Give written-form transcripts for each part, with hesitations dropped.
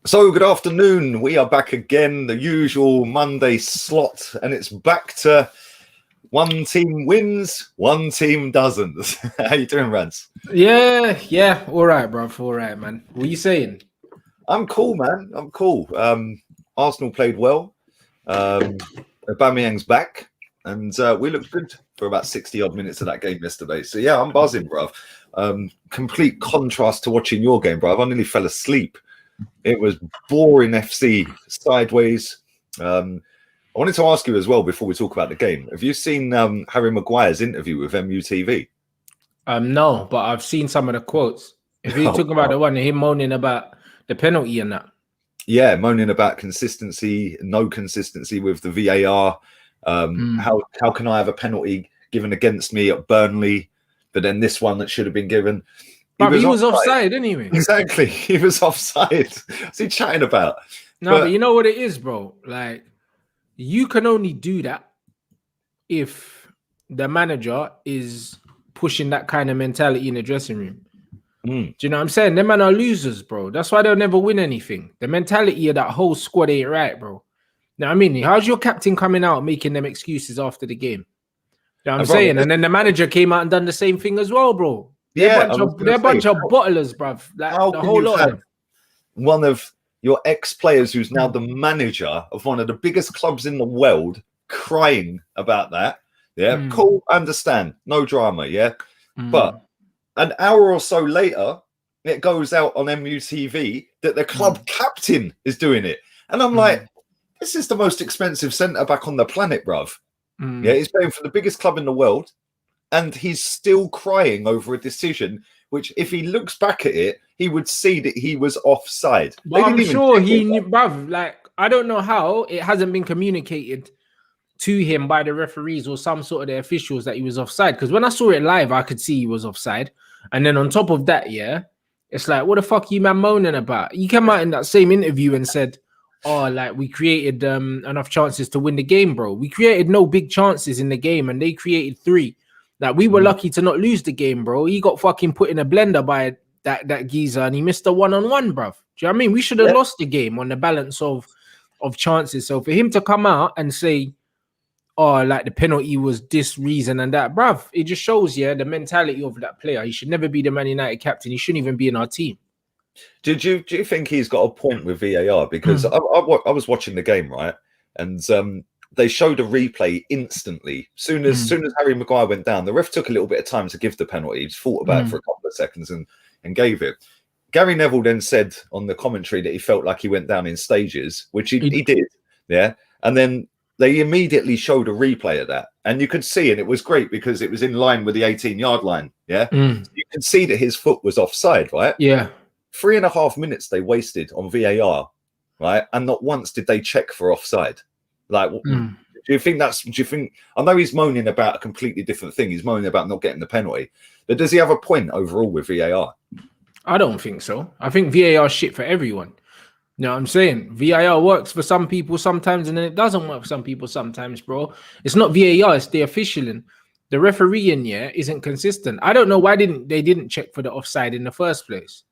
So, good afternoon. We are back again, the usual Monday slot, and it's back to one team wins, one team doesn't. How you doing, Rance? Yeah. All right, bro. All right, man. What are you saying? I'm cool, man. I'm cool. Arsenal played well. Aubameyang's back, and we looked good for about 60-odd minutes of that game yesterday. So, yeah, I'm buzzing, bruv. Complete contrast to watching your game, bruv. I nearly fell asleep. It was boring FC sideways. I wanted to ask you as well before we talk about the game. Have you seen Harry Maguire's interview with MUTV? No, but I've seen some of the quotes. If you're talking about the one of him moaning about the penalty and that. Yeah, moaning about consistency, no consistency with the VAR. How can I have a penalty given against me at Burnley, but then this one that should have been given? But he was offside anyway. Exactly. He was offside. What's he chatting about? But you know what it is, bro? Like, you can only do that if the manager is pushing that kind of mentality in the dressing room. Do you know what I'm saying? Them men are losers, bro. That's why they'll never win anything. The mentality of that whole squad ain't right, bro. Now, I mean, how's your captain coming out making them excuses after the game? You know what I'm saying? And then the manager came out and done the same thing as well, bro. They're a bunch of bottlers, bruv. Like, how the can whole you lot have of them. one of your ex-players who's now the manager of one of the biggest clubs in the world crying about that? Yeah, cool, understand. No drama, yeah? But an hour or so later, it goes out on MUTV that the club captain is doing it. And I'm like, this is the most expensive centre-back on the planet, bruv. Yeah, he's playing for the biggest club in the world. And he's still crying over a decision, which if he looks back at it, he would see that he was offside. But I'm sure he knew, bruv. Like, I don't know how it hasn't been communicated to him by the referees or some sort of the officials that he was offside. Because when I saw it live, I could see he was offside. And then on top of that, yeah, it's like, what the fuck are you man moaning about? You came out in that same interview and said, oh, like, we created enough chances to win the game, bro. We created no big chances in the game, and they created 3. Like, we were lucky to not lose the game, bro. He got fucking put in a blender by that geezer, and he missed a one-on-one, bruv. Do you know what I mean? We should have lost the game on the balance of chances. So for him to come out and say, oh, like, the penalty was this reason and that, bruv, it just shows, yeah, the mentality of that player. He should never be the Man United captain. He shouldn't even be in our team. Do you think he's got a point with VAR? Because I was watching the game, right? And they showed a replay instantly. Soon as Harry Maguire went down, the ref took a little bit of time to give the penalty. He just thought about it for a couple of seconds and gave it. Gary Neville then said on the commentary that he felt like he went down in stages, which he did. Yeah. And then they immediately showed a replay of that. And you could see, and it was great because it was in line with the 18-yard line. Yeah. So you could see that his foot was offside, right? Yeah. 3.5 minutes they wasted on VAR, right? And not once did they check for offside. Like, do you think I know he's moaning about a completely different thing. He's moaning about not getting the penalty, but does he have a point overall with VAR? I don't think so. I think VAR shit for everyone. You know what I'm saying? VAR works for some people sometimes, and then it doesn't work for some people sometimes, bro. It's not VAR, it's the officialing. The refereeing, isn't consistent. I don't know why they didn't check for the offside in the first place.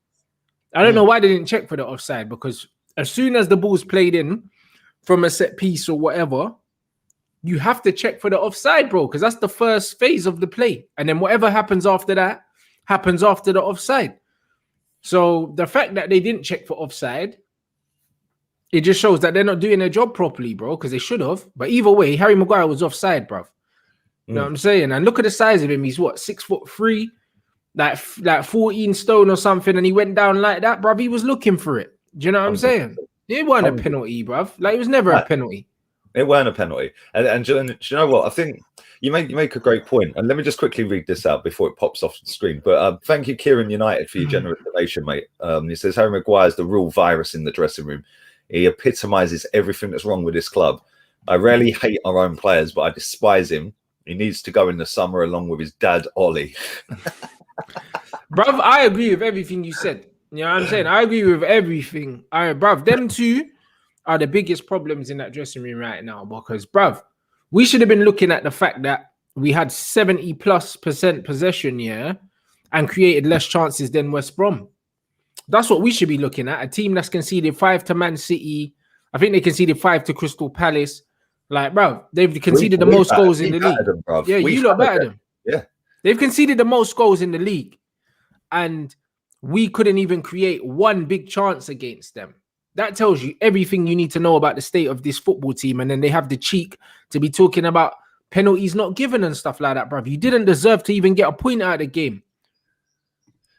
I don't know why they didn't check for the offside, because as soon as the ball's played in from a set piece or whatever, you have to check for the offside, bro, because that's the first phase of the play. And then whatever happens after that happens after the offside. So the fact that they didn't check for offside, it just shows that they're not doing their job properly, bro, because they should have. But either way, Harry Maguire was offside, bro. You know what I'm saying? And look at the size of him. He's what, 6'3", like 14 stone or something, and he went down like that, bruv. He was looking for it. Do you know what I'm saying? It wasn't a penalty, bruv. Like, it was never a penalty. It weren't a penalty. And do you know what? I think you make a great point. And let me just quickly read this out before it pops off the screen. But thank you, Kieran United, for your generous donation, mate. He says, Harry Maguire is the real virus in the dressing room. He epitomizes everything that's wrong with this club. I rarely hate our own players, but I despise him. He needs to go in the summer along with his dad, Ollie. Bruv, I agree with everything you said. You know what I'm saying? I agree with everything. Bruv, them two are the biggest problems in that dressing room right now, because, bruv, we should have been looking at the fact that we had 70+% possession, and created less chances than West Brom. That's what we should be looking at. A team that's conceded 5 to Man City. I think they conceded 5 to Crystal Palace. Like, bro, they've conceded the most goals in the league. Them, yeah, you lot better them. Yeah. They've conceded the most goals in the league. And we couldn't even create one big chance against them. That tells you everything you need to know about the state of this football team. And then they have the cheek to be talking about penalties not given and stuff like that, bruv. You didn't deserve to even get a point out of the game.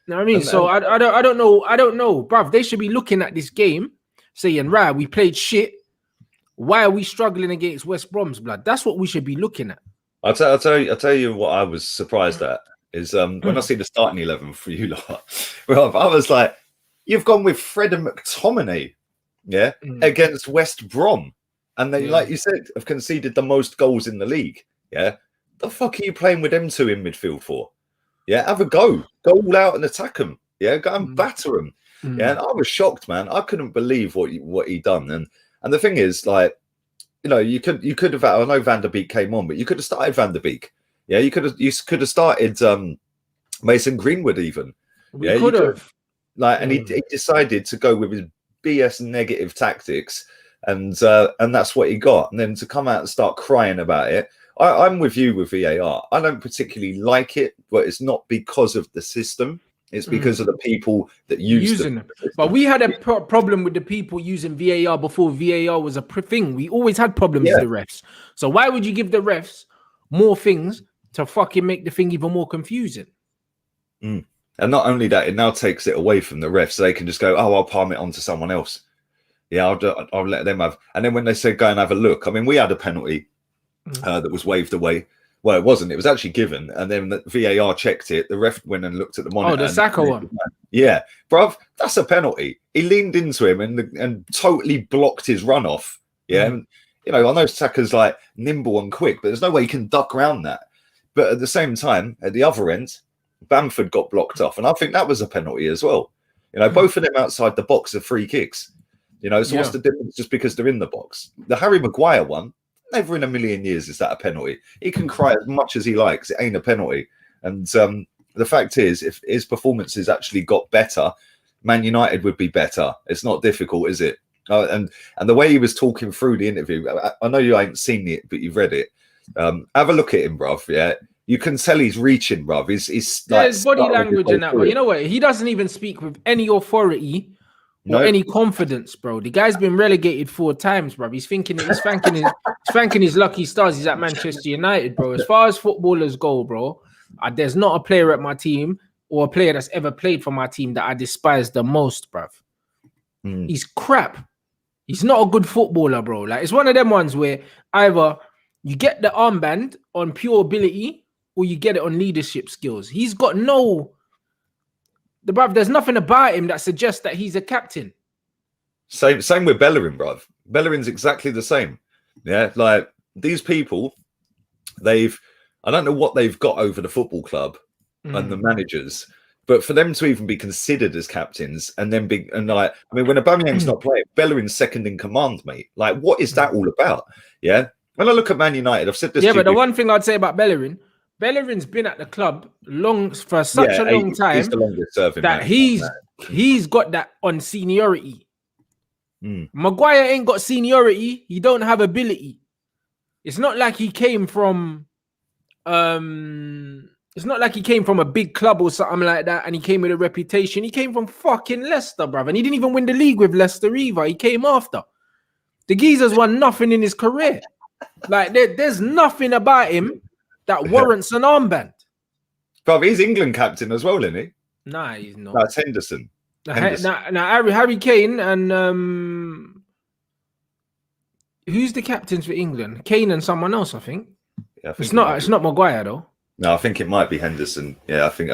You know what I mean? So I don't know, bruv. They should be looking at this game saying, right, we played shit. Why are we struggling against West Brom's blood? That's what we should be looking at. I'll tell you what I was surprised at is when I see the starting 11 for you lot, well, I was like, you've gone with Fred and McTominay, against West Brom. And they, like you said, have conceded the most goals in the league. Yeah. The fuck are you playing with them two in midfield for? Yeah. Have a go. Go all out and attack them. Yeah. Go and batter them. Yeah. And I was shocked, man. I couldn't believe what he done. And the thing is, like, you know, you could have. I know Van der Beek came on, but you could have started Van der Beek. Yeah, you could have started Mason Greenwood even. We could have. Like, and he decided to go with his BS negative tactics, and that's what he got. And then to come out and start crying about it, I'm with you with VAR. I don't particularly like it, but it's not because of the system. It's because of the people that using them. But we had a problem with the people using VAR before VAR was a thing. We always had problems with the refs. So why would you give the refs more things to fucking make the thing even more confusing? And not only that, it now takes it away from the refs. So they can just go, oh, I'll palm it on to someone else. Yeah, I'll let them have. And then when they say go and have a look, I mean, we had a penalty that was waved away. Well, it wasn't. It was actually given. And then the VAR checked it. The ref went and looked at the monitor. Oh, the Saka one. Yeah. Bruv, that's a penalty. He leaned into him and totally blocked his runoff. Yeah. And, you know, I know Saka's like nimble and quick, but there's no way he can duck around that. But at the same time, at the other end, Bamford got blocked off. And I think that was a penalty as well. You know, both of them outside the box are free kicks. You know, so what's the difference just because they're in the box? The Harry Maguire one, never in a million years is that a penalty. He can cry as much as he likes. It ain't a penalty. And the fact is, if his performances actually got better, Man United would be better. It's not difficult, is it? And the way he was talking through the interview, I know you ain't seen it, but you've read it. Have a look at him, bruv. Yeah, you can tell he's reaching, bruv. He's like his body language and that. But you know what? He doesn't even speak with any authority or any confidence, bro. The guy's been relegated 4 times, bro. He's thanking his lucky stars. He's at Manchester United, bro. As far as footballers go, bro, there's not a player at my team or a player that's ever played for my team that I despise the most, bro. He's crap. He's not a good footballer, bro. Like, it's one of them ones where either you get the armband on pure ability or you get it on leadership skills. He's got there's nothing about him that suggests that he's a captain. Same with Bellerin, bruv. Bellerin's exactly the same. Yeah, like these people, I don't know what they've got over the football club and the managers, but for them to even be considered as captains and then when Aubameyang's not playing, Bellerin's second in command, mate. Like, what is that all about? Yeah. When I look at Man United, I've said this. Yeah, but the one thing I'd say about Bellerin's been at the club for such a long time. He's the longest serving that he's got that on seniority. Maguire ain't got seniority. He don't have ability. It's not like he came from it's not like he came from a big club or something like that and he came with a reputation. He came from fucking Leicester, bruv. And he didn't even win the league with Leicester either. He came after. The geezer's won nothing in his career. Like, there's nothing about him that warrants an armband. Bruv, he's England captain as well, isn't he? Nah, he's not. That's Henderson. Now Harry Kane and who's the captains for England? Kane and someone else, I think. Yeah, it's not Maguire though. No, I think it might be Henderson. Yeah, I think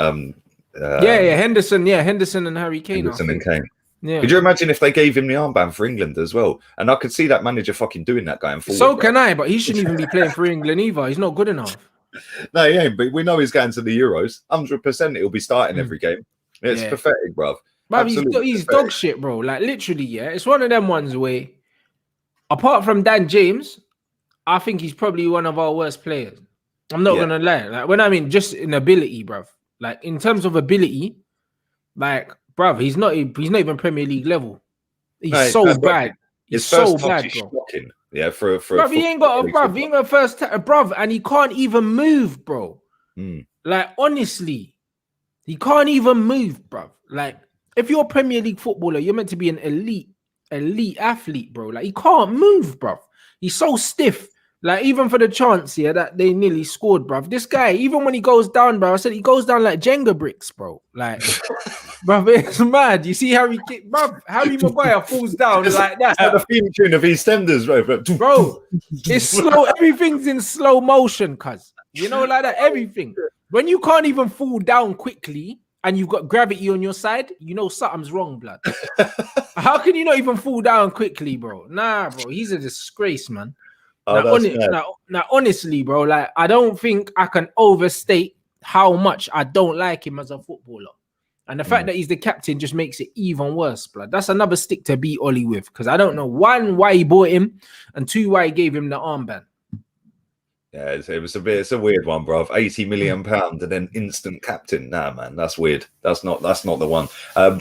Henderson. Yeah, Henderson and Harry Kane. Henderson and Kane. Yeah. Could you imagine if they gave him the armband for England as well? And I could see that manager fucking doing that going forward. So can I, but he shouldn't even be playing for England either. He's not good enough. No, he ain't, but we know he's going to the Euros. 100% he'll be starting every game. It's pathetic, bruv. But he's dog shit, bro. Like, literally, yeah. It's one of them ones where, apart from Dan James, I think he's probably one of our worst players. I'm not gonna lie. Like, when I mean just in ability, bruv. Like, in terms of ability, like, bruv, he's not even Premier League level. He's No, so no, bad. He's His so first touch bad, is bro. shocking. Yeah, for Bruv, he ain't got a first bruv, and he can't even move, bro. Like, honestly, he can't even move, bruv. Like, if you're a Premier League footballer, you're meant to be an elite athlete, bro. Like, he can't move, bruv. He's so stiff. Like, even for the chance here that they nearly scored, bruv. This guy, even when he goes down, bro, I said he goes down like Jenga bricks, bro. Like, bruv, it's mad. You see Harry Maguire falls down like that. It's like the theme tune of EastEnders, bro. It's slow. Everything's in slow motion, cuz. You know, like that, everything. When you can't even fall down quickly and you've got gravity on your side, you know something's wrong, blood. How can you not even fall down quickly, bro? Nah, bro, he's a disgrace, man. Now, honestly, bro, like, I don't think I can overstate how much I don't like him as a footballer. And the fact that he's the captain just makes it even worse, blood. That's another stick to beat Ollie with, because I don't know, one, why he bought him, and two, why he gave him the armband. Yeah, it's a weird one, bro. 80 million pounds and then instant captain. Nah, man, that's weird. That's not the one.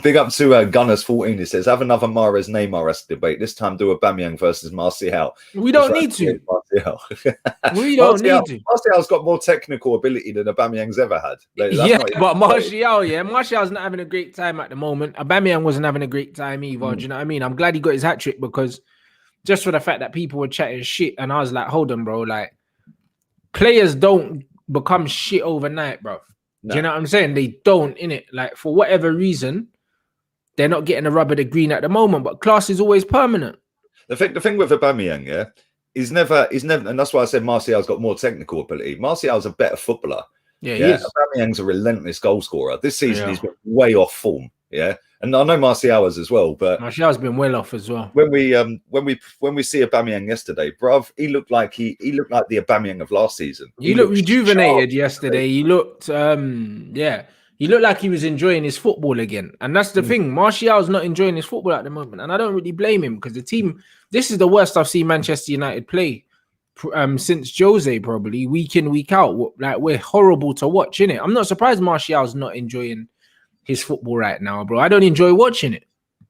Big up to Gunners 14. He says, have another Mahrez Neymar debate. This time do Aubameyang versus Martial. We don't need to. Martial. We don't need to. Martial's got more technical ability than Aubameyang's ever had. But Martial's not having a great time at the moment. Aubameyang wasn't having a great time either. Do you know what I mean? I'm glad he got his hat trick, because just for the fact that people were chatting shit, and I was like, hold on, bro, like, players don't become shit overnight, bro. No. Do you know what I'm saying? They don't, innit? Like, for whatever reason, they're not getting a rub of the green at the moment, but class is always permanent. The thing with Aubameyang, yeah, he's never, and that's why I said Martial's got more technical ability. Martial's a better footballer. Yeah, he is. Aubameyang's a relentless goal scorer. This season, he's been way off form. Yeah, and I know Martial was as well, but Martial's been well off as well. When we see Aubameyang yesterday, bruv, he looked like the Aubameyang of last season. He looked rejuvenated yesterday. He looked he looked like he was enjoying his football again. And that's the thing. Martial's not enjoying his football at the moment, and I don't really blame him, because the team, this is the worst I've seen Manchester United play since Jose, probably week in, week out. Like, we're horrible to watch, innit? I'm not surprised Martial's not enjoying his football right now, bro. I don't enjoy watching it.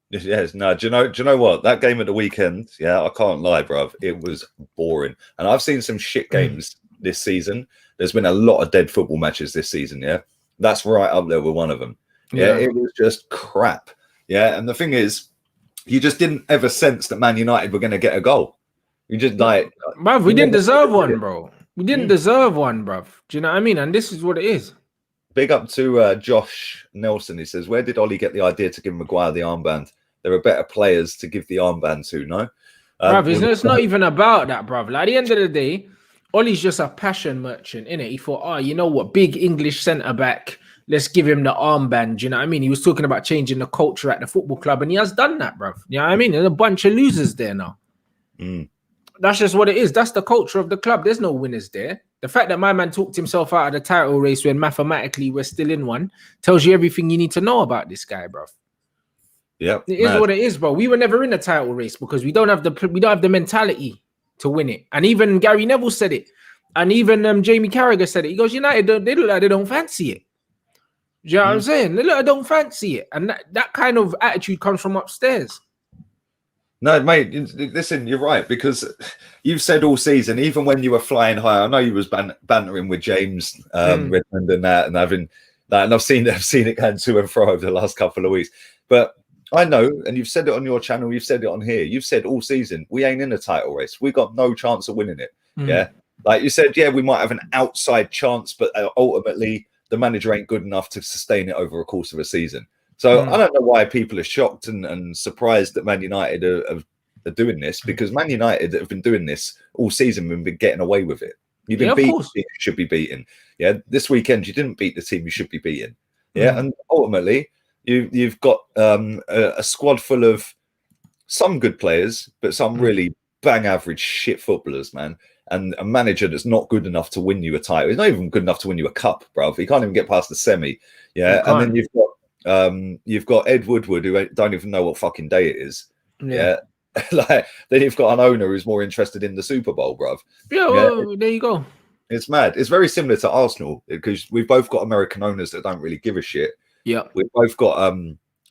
Yes, no. Do you know what? That game at the weekend, yeah, I can't lie, bruv. It was boring. And I've seen some shit games this season. There's been a lot of dead football matches this season, yeah. That's right up there with one of them. Yeah, it was just crap. Yeah, and the thing is, you just didn't ever sense that Man United were going to get a goal. You just like, bruv, we didn't deserve one, bro. We didn't deserve one, bruv. Do you know what I mean? And this is what it is. Big up to Josh Nelson. He says, where did Ollie get the idea to give Maguire the armband? There are better players to give the armband to, no? Bruv, it's not even about that, bruv. Like, at the end of the day, Ollie's just a passion merchant, innit? He thought, oh, you know what? Big English centre-back. Let's give him the armband. Do you know what I mean? He was talking about changing the culture at the football club, and he has done that, bruv. You know what I mean? There's a bunch of losers there now. That's just what it is. That's the culture of the club. There's no winners there. The fact that my man talked himself out of the title race when mathematically we're still in one tells you everything you need to know about this guy, bro. Yeah, it is what it is, bro. We were never in a title race because we don't have the mentality to win it. And even Gary Neville said it, and even Jamie Carragher said it. He goes, United, they look like they don't fancy it. Do you know what I'm saying? They look like they don't fancy it, and that kind of attitude comes from upstairs. No, mate, listen, you're right, because you've said all season, even when you were flying high, I know you was bantering with James Redmond and that, and having that, and I've seen it going to and fro over the last couple of weeks. But I know, and you've said it on your channel, you've said it on here, you've said all season, we ain't in a title race. We got no chance of winning it. Yeah. Like you said, yeah, we might have an outside chance, but ultimately the manager ain't good enough to sustain it over a course of a season. So I don't know why people are shocked and surprised that Man United are doing this, because Man United have been doing this all season and been getting away with it. You've been beating the team you should be beating. Yeah, this weekend you didn't beat the team you should be beating. Yeah, and ultimately you've got a squad full of some good players, but some really bang average shit footballers, man. And a manager that's not good enough to win you a title. He's not even good enough to win you a cup, bruv. He can't even get past the semi. Yeah, and then you've got Ed Woodward, who don't even know what fucking day it is. Yeah. Like, then you've got an owner who's more interested in the Super Bowl, bruv. Yeah, well, there you go. It's mad. It's very similar to Arsenal, because we've both got American owners that don't really give a shit. Yeah. We've both got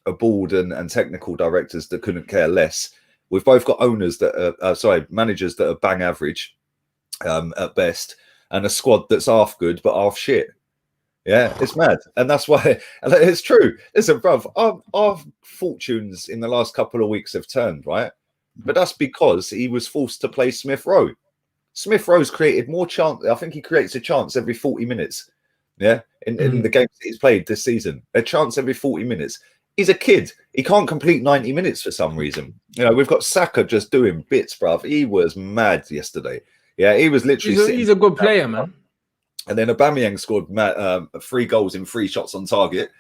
a board and technical directors that couldn't care less. We've both got owners that are, managers that are bang average at best, and a squad that's half good but half shit. Yeah, it's mad. And that's why it's true. Listen, bruv, our fortunes in the last couple of weeks have turned, right? But that's because he was forced to play Smith Rowe. Smith Rowe's created more chance. I think he creates a chance every 40 minutes. Yeah, in the games that he's played this season, a chance every 40 minutes. He's a kid. He can't complete 90 minutes for some reason. You know, we've got Saka just doing bits, bruv. He was mad yesterday. Yeah, he was literally. He's a good player, man. And then Aubameyang scored 3 goals in 3 shots on target,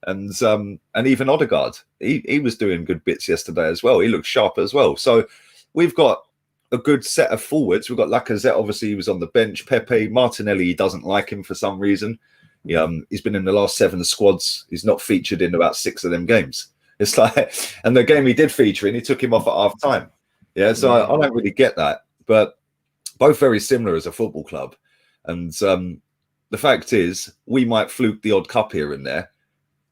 and even Odegaard, he was doing good bits yesterday as well. He looked sharp as well. So we've got a good set of forwards. We've got Lacazette, obviously he was on the bench. Pepe, Martinelli, he doesn't like him for some reason. He's been in the last 7 squads. He's not featured in about 6 of them games. It's like, and the game he did feature in, he took him off at half time. Yeah, so I don't really get that. But both very similar as a football club. And the fact is, we might fluke the odd cup here and there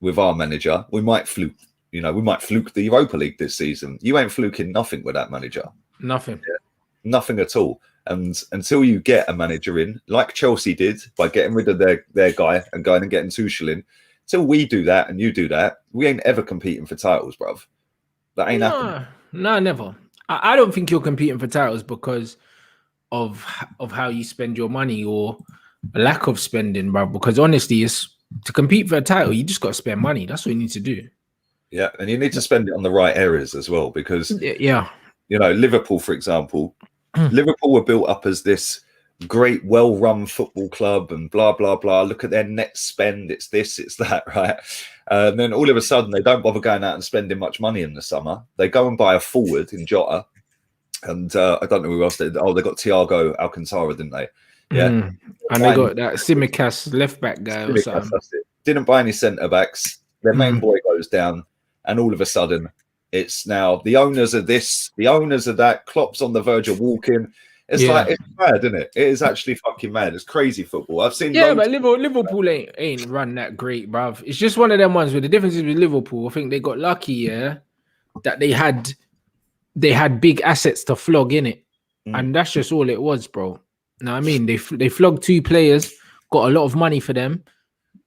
with our manager. We might fluke, we might fluke the Europa League this season. You ain't fluking nothing with that manager. Nothing. Yeah, nothing at all. And until you get a manager in, like Chelsea did by getting rid of their guy and going and getting Tuchel in, until we do that and you do that, we ain't ever competing for titles, bruv. That ain't happening. No, never. I don't think you're competing for titles because of how you spend your money or a lack of spending, bro. Because honestly, it's to compete for a title, you just got to spend money. That's what you need to do. Yeah, and you need to spend it on the right areas as well. Because Liverpool, for example, Liverpool were built up as this great, well-run football club, and blah blah blah. Look at their net spend. It's this, it's that, right? And then all of a sudden, they don't bother going out and spending much money in the summer. They go and buy a forward in Jota. And I don't know who else they got Thiago Alcantara, didn't they? Yeah. And they got that Simicas left back guy or something. Didn't buy any centre backs. Their main boy goes down, and all of a sudden it's now the owners of this, the owners of that. Klopp's on the verge of walking. It's like, it's mad, isn't it? It is actually fucking mad. It's crazy football. I've seen but Liverpool ain't run that great, bruv. It's just one of them ones where the difference is with Liverpool, I think they got lucky, that they had big assets to flog in it, and that's just all it was, bro. Know what I mean? They flogged 2 players, got a lot of money for them.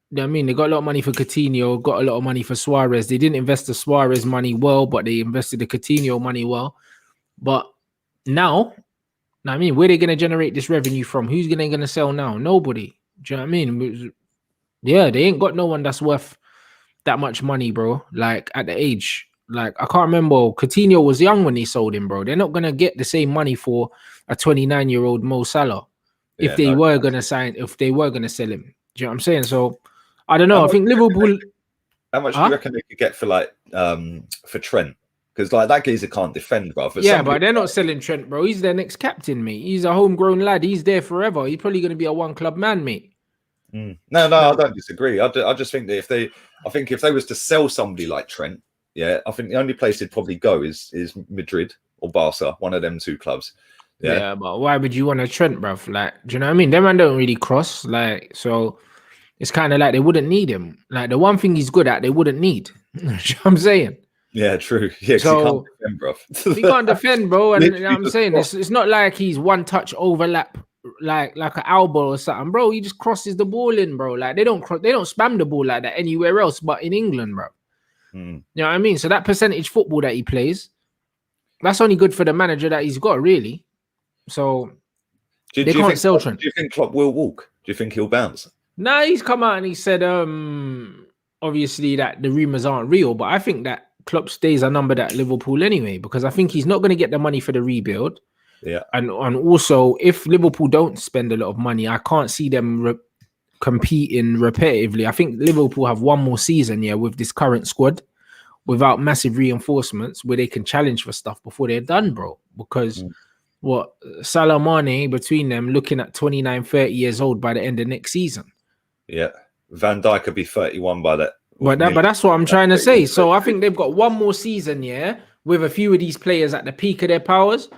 You know what I mean? They got a lot of money for Coutinho, got a lot of money for Suarez. They didn't invest the Suarez money well, but they invested the Coutinho money well. But now, I mean, where are they going to generate this revenue from? Who's going to sell now? Nobody. Do you know what I mean? Yeah, they ain't got no one that's worth that much money, bro. Like at the age. Like, I can't remember. Coutinho was young when he sold him, bro. They're not going to get the same money for a 29-year-old Mo Salah if they were going to sell him. Do you know what I'm saying? So, I don't know. I think Liverpool... How much do you reckon they could get for, for Trent? Because, that geezer can't defend, bro. But they're not selling Trent, bro. He's their next captain, mate. He's a homegrown lad. He's there forever. He's probably going to be a one-club man, mate. No, I don't disagree. I just think that if they was to sell somebody like Trent, I think the only place he'd probably go is Madrid or Barca, one of them 2 clubs. Yeah, but why would you want a Trent, bruv? Like, do you know what I mean? Them man don't really cross. Like, so it's kind of like they wouldn't need him. Like, the one thing he's good at, they wouldn't need. You know what I'm saying? Yeah, true. Yeah, so he can't defend, bruv. He can't defend, bro. And you know what I'm saying? It's not like he's one touch overlap like an Alba or something, bro. He just crosses the ball in, bro. Like, they don't spam the ball like that anywhere else but in England, bro. You know what I mean? So that percentage football that he plays, that's only good for the manager that he's got, really. So they can't sell Trent. Do you think Klopp will walk? Do you think he'll bounce? Nah, he's come out and he said, obviously that the rumours aren't real, but I think that Klopp's days are numbered at Liverpool anyway, because I think he's not going to get the money for the rebuild. Yeah. And also, if Liverpool don't spend a lot of money, I can't see them competing repetitively. I think Liverpool have one more season with this current squad without massive reinforcements where they can challenge for stuff before they're done, bro. Because Salah, Mane, between them, looking at 29, 30 years old by the end of next season. Yeah. Van Dijk could be 31 by that. But that's what I'm trying to say. So I think they've got one more season, with a few of these players at the peak of their powers,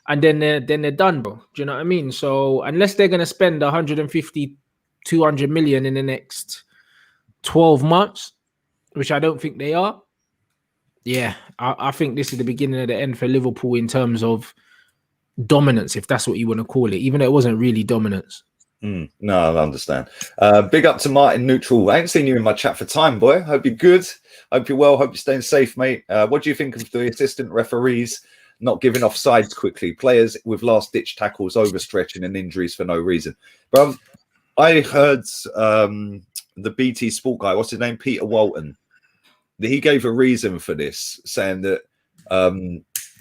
and then they're done, bro. Do you know what I mean? So unless they're going to spend 150, 200 million in the next 12 months, which I don't think they are, Yeah, I think this is the beginning of the end for Liverpool in terms of dominance, if that's what you want to call it, even though it wasn't really dominance. No, I understand. Big up to Martin Neutral. I ain't seen you in my chat for time, boy. Hope you're good. Hope you're well. Hope you're staying safe, mate. What do you think of the assistant referees not giving offsides quickly? Players with last-ditch tackles, overstretching and injuries for no reason. Bro, I heard the BT Sport guy, what's his name? Peter Walton. He gave a reason for this, saying that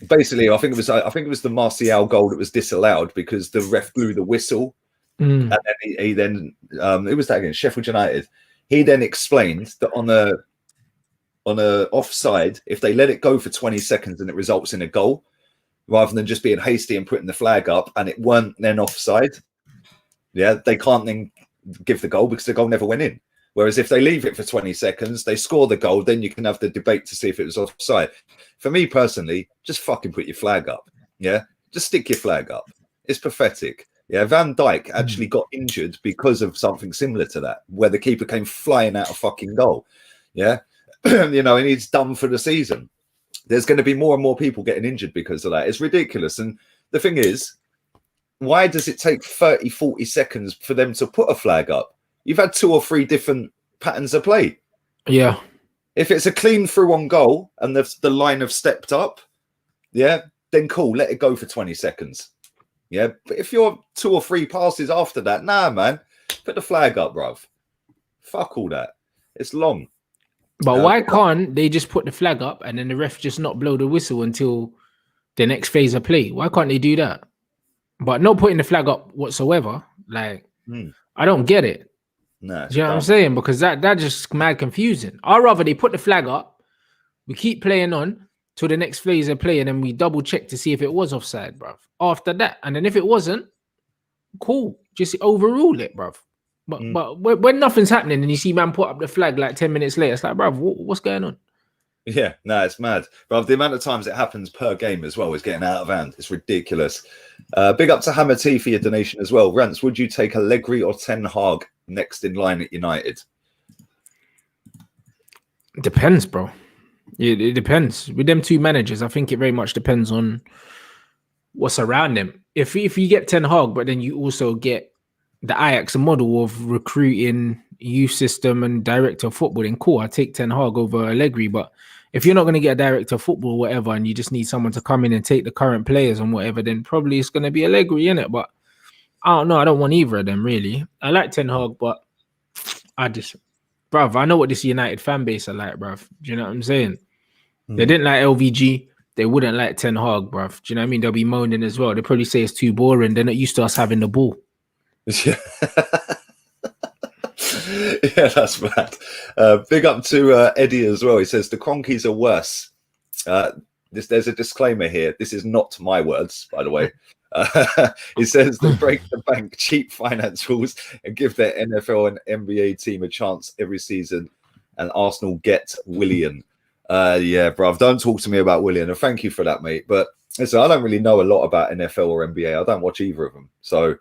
basically, I think it was the Martial goal that was disallowed because the ref blew the whistle, and then he then it was that against Sheffield United. He then explained that on a offside, if they let it go for 20 seconds and it results in a goal, rather than just being hasty and putting the flag up, and it weren't then offside, yeah, they can't then give the goal because the goal never went in. Whereas if they leave it for 20 seconds, they score the goal, then you can have the debate to see if it was offside. For me personally, just fucking put your flag up. Yeah, just stick your flag up. It's pathetic. Yeah, Van Dijk actually got injured because of something similar to that, where the keeper came flying out of fucking goal. Yeah, you know, and he's done for the season. There's going to be more and more people getting injured because of that. It's ridiculous. And the thing is, why does it take 30, 40 seconds for them to put a flag up? You've had 2 or 3 different patterns of play. Yeah. If it's a clean through on goal and the line have stepped up, yeah, then cool, let it go for 20 seconds. Yeah, but if you're 2 or 3 passes after that, nah, man, put the flag up, bruv. Fuck all that. It's long. But why can't they just put the flag up and then the ref just not blow the whistle until the next phase of play? Why can't they do that? But not putting the flag up whatsoever. Like, I don't get it. No, you know what I'm saying? Because that just mad confusing. I'd rather they put the flag up, we keep playing on till the next phase of play, and then we double check to see if it was offside, bruv. After that, and then if it wasn't, cool, just overrule it, bruv. But when nothing's happening and you see man put up the flag like 10 minutes later, it's like, bruv, what's going on? Yeah, no, it's mad. But the amount of times it happens per game as well is getting out of hand. It's ridiculous. Big up to Hammer T for your donation as well. Rance, would you take Allegri or Ten Hag next in line at United? Depends, bro. It depends. With them 2 managers, I think it very much depends on what's around them. If you get Ten Hag, but then you also get the Ajax model of recruiting, youth system, and director of football, then cool, I take Ten Hag over Allegri. But if you're not going to get a director of football or whatever, and you just need someone to come in and take the current players and whatever, then probably it's going to be Allegri, innit? But I don't know. I don't want either of them, really. I like Ten Hag, but bruv, I know what this United fan base are like, bruv. Do you know what I'm saying? They didn't like LVG. They wouldn't like Ten Hag, bruv. Do you know what I mean? They'll be moaning as well. They probably say it's too boring. They're not used to us having the ball. Yeah. Yeah, that's mad. Big up to Eddie as well. He says the Cronkies are worse. There's a disclaimer here. This is not my words, by the way. He says they break the bank, cheap finance rules, and give their NFL and NBA team a chance every season. And Arsenal get Willian. Yeah, bruv, don't talk to me about Willian. And thank you for that, mate. But listen, I don't really know a lot about NFL or NBA. I don't watch either of them. So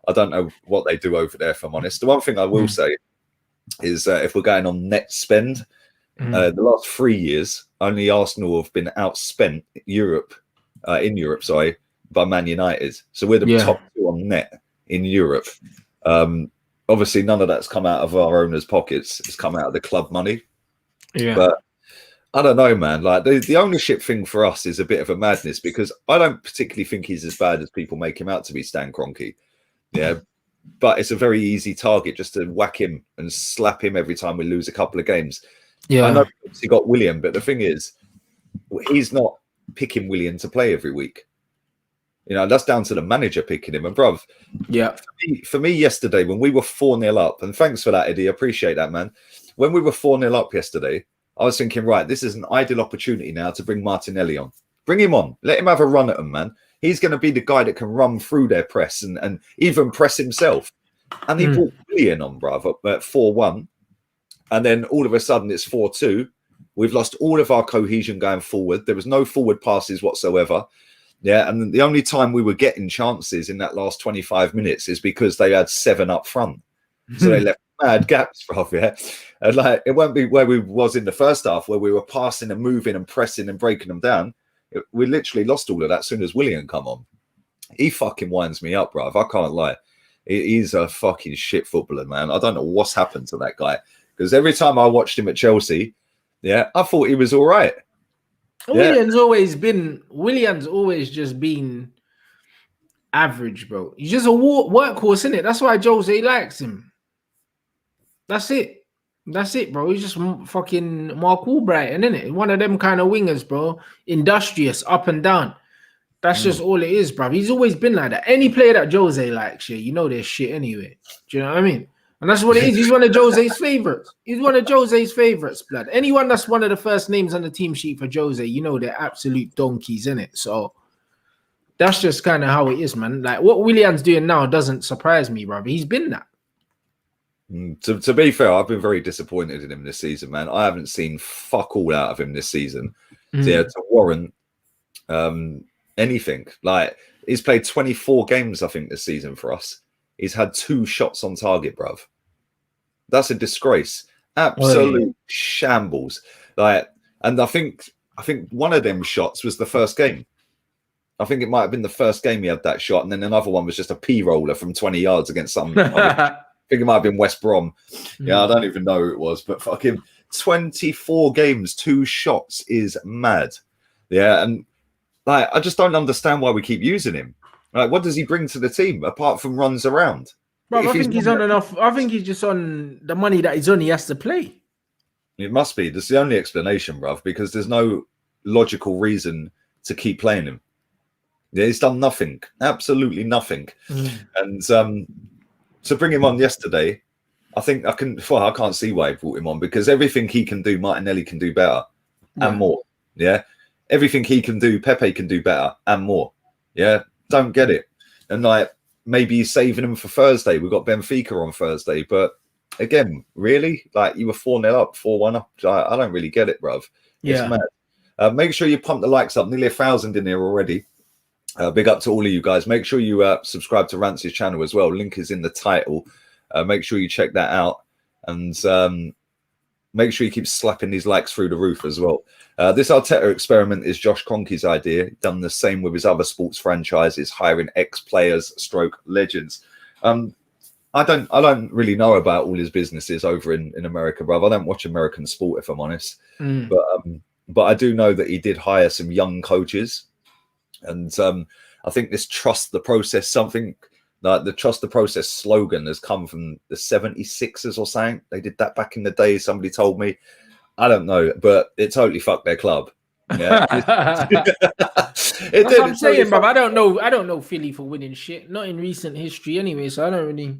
I don't know what they do over there, if I'm honest. The one thing I will say is if we're going on net spend, the last 3 years, only Arsenal have been outspent in Europe, by Man United. So we're the top 2 on net in Europe. Obviously, none of that's come out of our owners' pockets. It's come out of the club money. Yeah. But I don't know, man. Like the ownership thing for us is a bit of a madness because I don't particularly think he's as bad as people make him out to be, Stan Kroenke. Yeah. But it's a very easy target just to whack him and slap him every time we lose a couple of games. Yeah. I know he got William, but the thing is, he's not picking William to play every week. You know, that's down to the manager picking him. And bruv, for me yesterday, when we were 4-0 up, and thanks for that, Eddie, I appreciate that, man. When we were 4-0 up yesterday, I was thinking, right, this is an ideal opportunity now to bring Martinelli on. Bring him on. Let him have a run at them, man. He's going to be the guy that can run through their press and even press himself. And he brought Willian on, bruv, at 4-1. And then all of a sudden it's 4-2. We've lost all of our cohesion going forward. There was no forward passes whatsoever. Yeah, and the only time we were getting chances in that last 25 minutes is because they had 7 up front. So they left mad gaps, bro. Yeah, and like it won't be where we was in the first half, where we were passing and moving and pressing and breaking them down. We literally lost all of that as soon as Willian come on. He fucking winds me up, bro. I can't lie. He's a fucking shit footballer, man. I don't know what's happened to that guy, because every time I watched him at Chelsea, yeah, I thought he was all right. Willian's always just been average, bro. He's just a workhorse, isn't it? That's why Jose likes him. That's it, bro. He's just fucking Mark Albrighton, isn't it? One of them kind of wingers, bro. Industrious, up and down. That's just all it is, bro. He's always been like that. Any player that Jose likes, yeah, you know their shit anyway. Do you know what I mean? And that's what it is. He's one of Jose's favorites. Blood. Anyone that's one of the first names on the team sheet for Jose, you know they're absolute donkeys, innit? So that's just kind of how it is, man. Like what Willian's doing now doesn't surprise me, bro. He's been that. To be fair, I've been very disappointed in him this season, man. I haven't seen fuck all out of him this season. To warrant anything. Like he's played 24 games, I think, this season for us. He's had 2 shots on target, bruv. That's a disgrace. Absolute shambles. Like, and I think one of them shots was the first game. I think it might have been the first game he had that shot, and then another one was just a P roller from 20 yards against some. I think it might have been West Brom. Yeah, I don't even know who it was, but fucking 24 games, 2 shots is mad. Yeah, and like I just don't understand why we keep using him. Like, what does he bring to the team apart from runs around? Bro, I think he's on enough. I think he's just on the money that he's on. He has to play. It must be. That's the only explanation, bruv, because there's no logical reason to keep playing him. Yeah, he's done nothing, absolutely nothing. And to bring him on yesterday, I think I can't see why he brought him on, because everything he can do, Martinelli can do better and more. Yeah, everything he can do, Pepe can do better and more. Yeah, don't get it. And like maybe he's saving him for Thursday. We've got Benfica on Thursday, but again, really, like you were 4-0 up, 4-1 up. I don't really get it, bruv. It's mad. Make sure you pump the likes up. Nearly 1,000 in here already. Big up to all of you guys. Make sure you subscribe to Rance's channel as well. Link is in the title. Make sure you check that out, and make sure you keep slapping these likes through the roof as well. This Arteta experiment is Josh Kroenke's idea. Done the same with his other sports franchises, hiring ex-players, legends. I don't really know about all his businesses over in America, bruv. I don't watch American sport, if I'm honest. But I do know that he did hire some young coaches. And I think this trust the process, something like the trust the process slogan has come from the 76ers or something. They did that back in the day. Somebody told me, I don't know, but it totally fucked their club. Yeah. That's what I'm saying, bro. I don't know Philly for winning shit. Not in recent history anyway. So I don't really.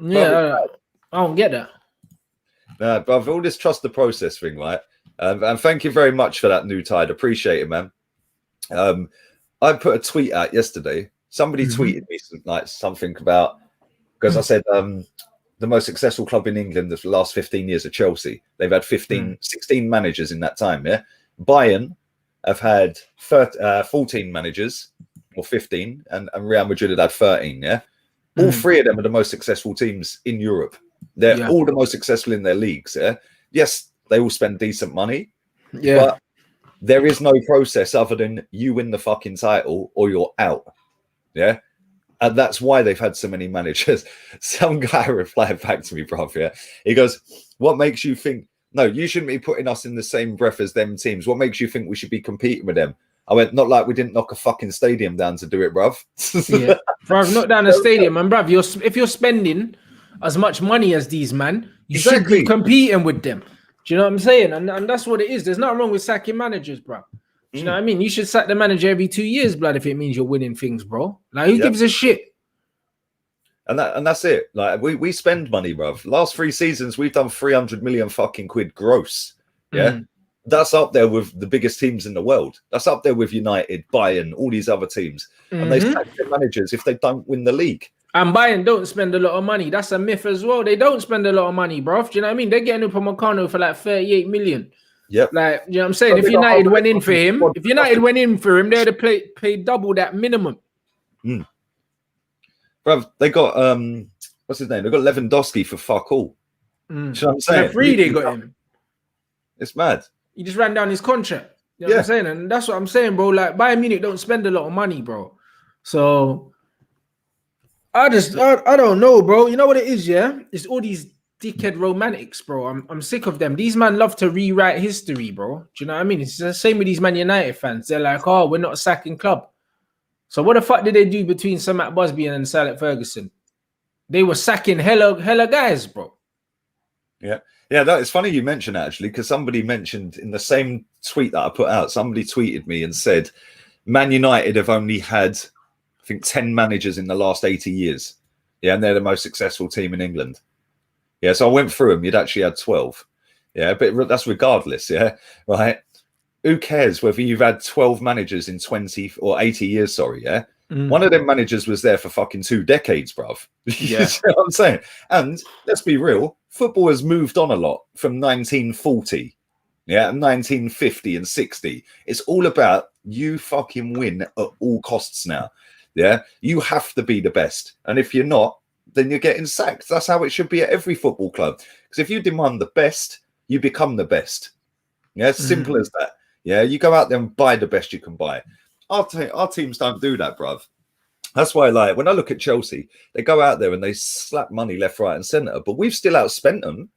I don't get that. But all this trust the process thing, right? And thank you very much for that, New Tide. Appreciate it, man. I put a tweet out yesterday. Somebody tweeted me something about, because I said the most successful club in England the last 15 years are Chelsea. They've had 16 managers in that time. Yeah, Bayern have had 14 managers or 15, and Real Madrid had 13. Yeah, all 3 of them are the most successful teams in Europe. They're all the most successful in their leagues. Yeah, yes, they all spend decent money. Yeah. But there is no process other than you win the fucking title or you're out. Yeah. And that's why they've had so many managers. Some guy replied back to me, bruv. Yeah. He goes, what makes you think, no, you shouldn't be putting us in the same breath as them teams. What makes you think we should be competing with them? I went, not like we didn't knock a fucking stadium down to do it, bruv. Yeah. Bruv, knock down a stadium. And bruv, if you're spending as much money as these, man, you should be competing with them. Do you know what I'm saying? And that's what it is. There's nothing wrong with sacking managers, bro. Do you know what I mean? You should sack the manager every 2 years, blood, if it means you're winning things, bro. Like, who gives a shit? And that's it. Like, we spend money, bruv. Last 3 seasons, we've done 300 million fucking quid gross. Yeah? That's up there with the biggest teams in the world. That's up there with United, Bayern, all these other teams. And they sack their managers if they don't win the league. And Bayern don't spend a lot of money. That's a myth as well. They don't spend a lot of money, bro. Do you know what I mean? They're getting Upamecano for like 38 million. Yep. Like, you know what I'm saying? If United went in for him, they'd have paid double that minimum. Bro, they got what's his name? They've got Lewandowski for fuck all. You know what I'm saying? For free, they got him. It's mad. He just ran down his contract. You know what I'm saying? And that's what I'm saying, bro. Like, Bayern Munich don't spend a lot of money, bro. So I don't know, bro. You know what it is, yeah? It's all these dickhead romantics, bro. I'm sick of them. These men love to rewrite history, bro. Do you know what I mean? It's the same with these Man United fans. They're like, oh, we're not a sacking club. So what the fuck did they do between Sir Matt Busby and Sir Alex Ferguson? They were sacking hella guys, bro. Yeah. Yeah, that is funny you mentioned that, actually, because somebody mentioned in the same tweet that I put out, somebody tweeted me and said, Man United have only had, I think, 10 managers in the last 80 years. Yeah, and they're the most successful team in England. Yeah, so I went through them. You'd actually had 12. Yeah, but that's regardless, yeah, right? Who cares whether you've had 12 managers in 20 or 80 years, sorry, yeah? One of them managers was there for fucking 2 decades, bruv. Yeah. You know what I'm saying? And let's be real, football has moved on a lot from 1940, yeah, 1950 and 60. It's all about you fucking win at all costs now, yeah? You have to be the best. And if you're not, then you're getting sacked. That's how it should be at every football club. Because if you demand the best, you become the best. Yeah, it's simple as that. Yeah, you go out there and buy the best you can buy. Our teams don't do that, bruv. That's why, like, when I look at Chelsea, they go out there and they slap money left, right, and centre. But we've still outspent them.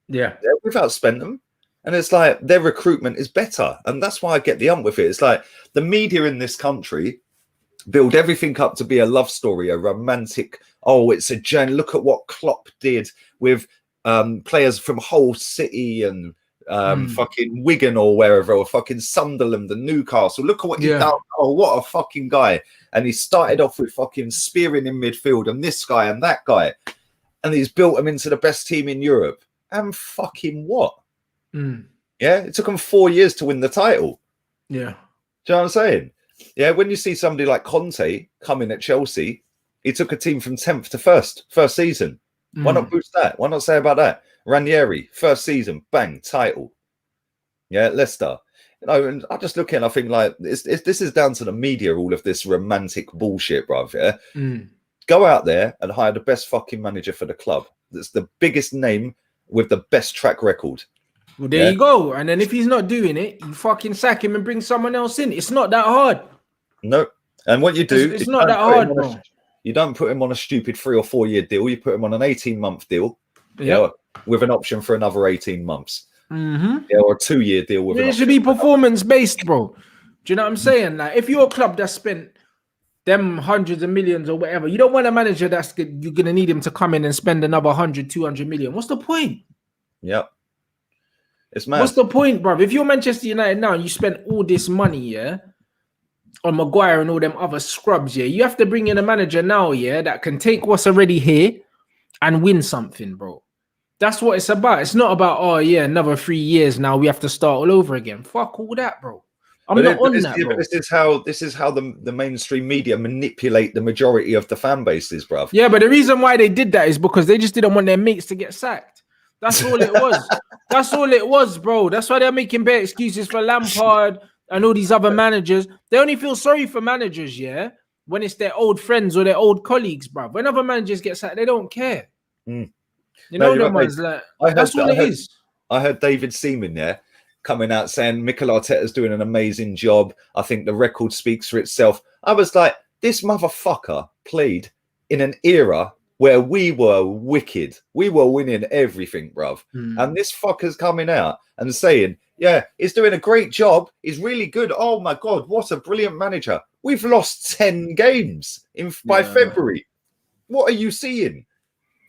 Yeah, we've outspent them. And it's like their recruitment is better. And that's why I get the ump with it. It's like the media in this country build everything up to be a love story, a romantic. Oh, it's a journey. Look at what Klopp did with players from Hull City and fucking Wigan or wherever, or fucking Sunderland and Newcastle. Look at what he done. Oh, what a fucking guy. And he started off with fucking spearing in midfield and this guy and that guy. And he's built them into the best team in Europe. And fucking what? Yeah, it took him 4 years to win the title. Yeah. Do you know what I'm saying? Yeah, when you see somebody like Conte come in at Chelsea, he took a team from 10th to first season. Why not boost that? Why not say about that? Ranieri, first season, bang, title. Yeah, Leicester. You know, and I just look in, I think, like, this is down to the media, all of this romantic bullshit, bruv, yeah? Go out there and hire the best fucking manager for the club. That's the biggest name with the best track record. Well, there you go. And then if he's not doing it, you fucking sack him and bring someone else in. It's not that hard. No. And what you do... It's not that hard, bro. You don't put him on a stupid 3 or 4 year deal. You put him on an 18-month deal. Yeah, with an option for another 18 months. Yeah, or a 2 year deal with it should be performance based, bro. Do you know what I'm saying? Like, if you're a club that spent them hundreds of millions or whatever, you don't want a manager that's you're gonna need him to come in and spend another 100, 200 million. What's the point? Yep. It's mad. What's the point, bro? If you're Manchester United now and you spend all this money, yeah, on Maguire and all them other scrubs, yeah, you have to bring in a manager now, yeah, that can take what's already here and win something, bro. That's what it's about. It's not about, oh yeah, another 3 years now we have to start all over again. Fuck all that, bro. I'm not on that, bro. This is how the mainstream media manipulate the majority of the fan bases, bruv. Yeah, but the reason why they did that is because they just didn't want their mates to get sacked. That's all it was. That's all it was, bro. That's why they're making bad excuses for Lampard and all these other managers. They only feel sorry for managers, yeah, when it's their old friends or their old colleagues, bruv. When other managers get sacked, they don't care. You know, them ones, like, that's all it is. I heard David Seaman there coming out saying Mikel Arteta's doing an amazing job. I think the record speaks for itself. I was like, this motherfucker played in an era where we were wicked. We were winning everything, bruv. And this fucker's coming out and saying, yeah, he's doing a great job. He's really good. Oh my God, what a brilliant manager. We've lost 10 games by February. What are you seeing?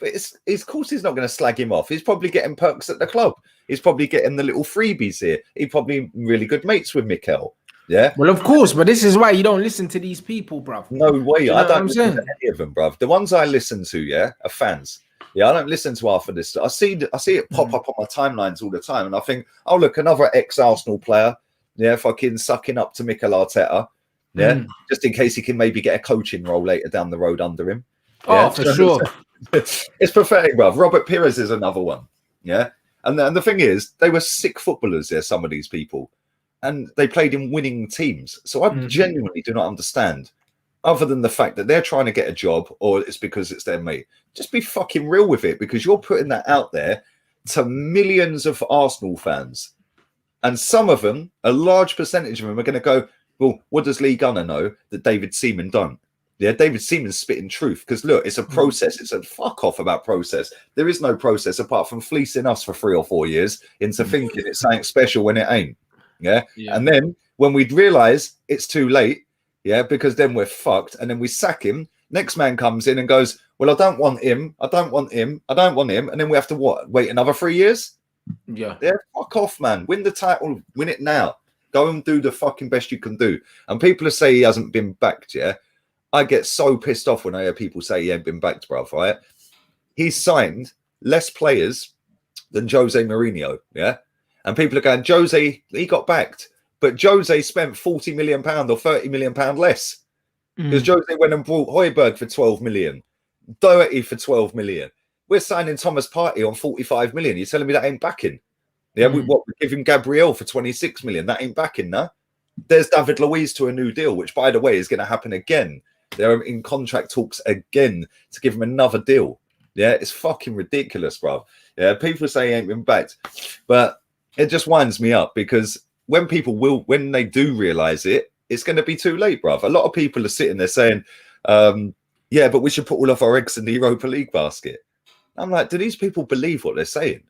But of course he's not going to slag him off. He's probably getting perks at the club. He's probably getting the little freebies here. He's probably really good mates with Mikel. Yeah. Well, of course, but this is why you don't listen to these people, bruv. No way. I don't listen to any of them, bruv. The ones I listen to, yeah, are fans. Yeah, I don't listen to half of this. I see it pop up on my timelines all the time, and I think, oh look, another ex-Arsenal player, yeah, fucking sucking up to Mikel Arteta, yeah, just in case he can maybe get a coaching role later down the road under him. Yeah? Oh, for sure. It's pathetic, bruv. Robert Pires is another one. Yeah. And the thing is, they were sick footballers there, some of these people. And they played in winning teams. So I genuinely do not understand other than the fact that they're trying to get a job or it's because it's their mate. Just be fucking real with it, because you're putting that out there to millions of Arsenal fans. And some of them, a large percentage of them, are going to go, well, what does Lee Gunner know that David Seaman don't? Yeah, David Seaman's spitting truth, because look, it's a process. It's a fuck off about process. There is no process apart from fleecing us for 3 or 4 years into thinking it's something special when it ain't. Yeah. And then when we'd realize it's too late, yeah, because then we're fucked, and then we sack him. Next man comes in and goes, well, I don't want him. I don't want him. I don't want him. And then we have to what? Wait another 3 years? Yeah, fuck off, man. Win the title. Win it now. Go and do the fucking best you can do. And people who say he hasn't been backed, yeah, I get so pissed off when I hear people say he ain't been backed, bruv, right? He's signed less players than Jose Mourinho, yeah? And people are going, Jose, he got backed. But Jose spent £40 million or £30 million less. Because Jose went and brought Højbjerg for 12 million. Doherty for 12 million. We're signing Thomas Partey on 45 million. You're telling me that ain't backing? Yeah, we give him Gabriel for 26 million. That ain't backing, no? There's David Luiz to a new deal, which, by the way, is going to happen again. They're in contract talks again to give him another deal. Yeah, it's fucking ridiculous, bro. Yeah, people say he ain't been backed. But it just winds me up, because when they do realize it, it's going to be too late, bruv. A lot of people are sitting there saying, yeah, but we should put all of our eggs in the Europa League basket. I'm like, do these people believe what they're saying?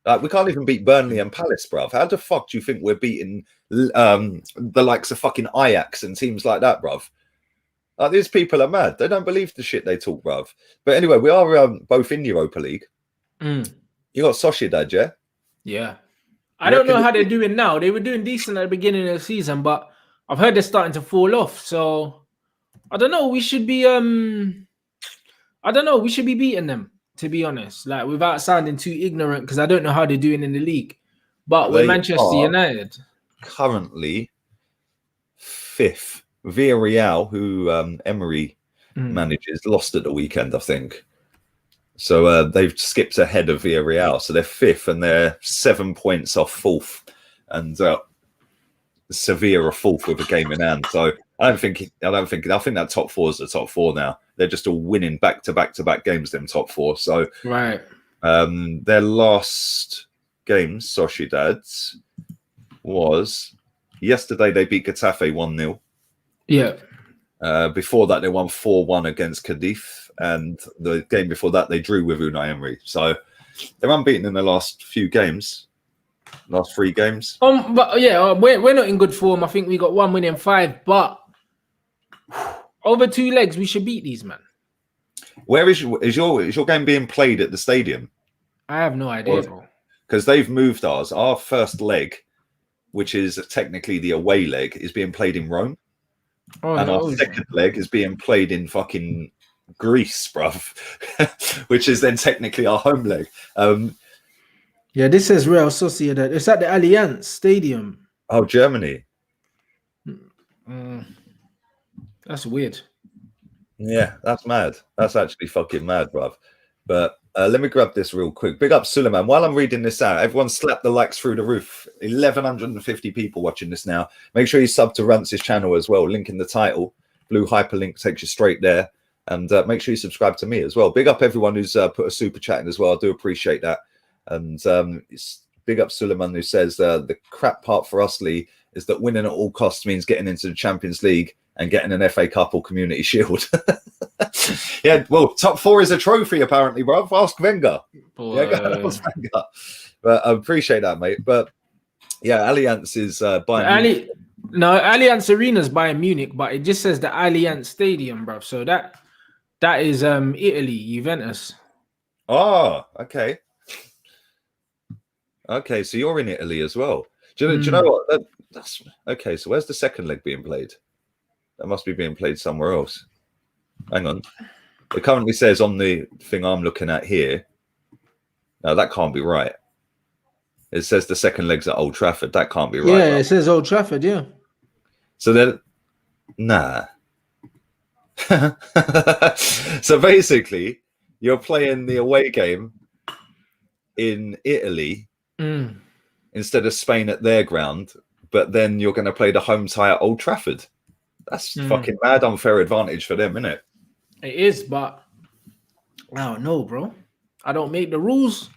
Like, we can't even beat Burnley and Palace, bruv. How the fuck do you think we're beating the likes of fucking Ajax and teams like that, bruv? Like, these people are mad. They don't believe the shit they talk, bruv. But anyway, we are both in Europa League. You got Sociedad, yeah? Yeah. I don't know how they're doing now. They were doing decent at the beginning of the season, but I've heard they're starting to fall off. So I don't know. We should be we should be beating them, to be honest. Like, without sounding too ignorant, because I don't know how they're doing in the league. But we're Manchester United. Currently 5th. Villarreal, who Emery manages, lost at the weekend, I think. So they've skipped ahead of Villarreal. So they're 5th and they're 7 points off 4th. And Sevilla are 4th with a game in hand. So I think that top 4 is the top 4 now. They're just all winning back to back games, them top 4. So right. Their last game, Sociedad, was yesterday. They beat Getafe 1-0. Yeah. Before that, they won 4-1 against Cadiz, and the game before that, they drew with Unai Emery. So they're unbeaten in the last 3 games. But yeah, we're not in good form. I think we got 1 win in 5, but over 2 legs, we should beat these, man. Where is your game being played at the stadium? I have no idea, bro. Because they've moved ours. Our first leg, which is technically the away leg, is being played in Rome. And our second leg is being played in fucking Greece, bruv, which is then technically our home leg. Yeah, this says Real Sociedad. It's at the Allianz Stadium. Oh, Germany. That's weird. Yeah, that's mad. That's actually fucking mad, bruv. But let me grab this real quick. Big up Suleiman. While I'm reading this out, everyone slap the likes through the roof. 1,150 people watching this now. Make sure you sub to Rance's channel as well. Link in the title. Blue hyperlink takes you straight there. And make sure you subscribe to me as well. Big up everyone who's put a super chat in as well. I do appreciate that. And big up Suleiman, who says the crap part for us, Lee, is that winning at all costs means getting into the Champions League and getting an FA Cup or Community Shield. Yeah, well, top 4 is a trophy, apparently, bro. Ask Wenger. Yeah, ask Wenger. But I appreciate that, mate. But yeah, Allianz is buying. Allianz Arena's buying Munich, but it just says the Allianz Stadium, bro. So that is Italy, Juventus. Oh, okay. Okay, so you're in Italy as well. Do you know what? That's okay. So where's the second leg being played? That must be being played somewhere else. Hang on. It currently says on the thing I'm looking at here. No, that can't be right. It says the second leg's at Old Trafford. That can't be right. Yeah, right? It says Old Trafford, yeah. So then, nah. So basically, you're playing the away game in Italy instead of Spain at their ground, but then you're going to play the home tie at Old Trafford. That's fucking mad unfair advantage for them, isn't it? It is, but I don't know, bro. I don't make the rules.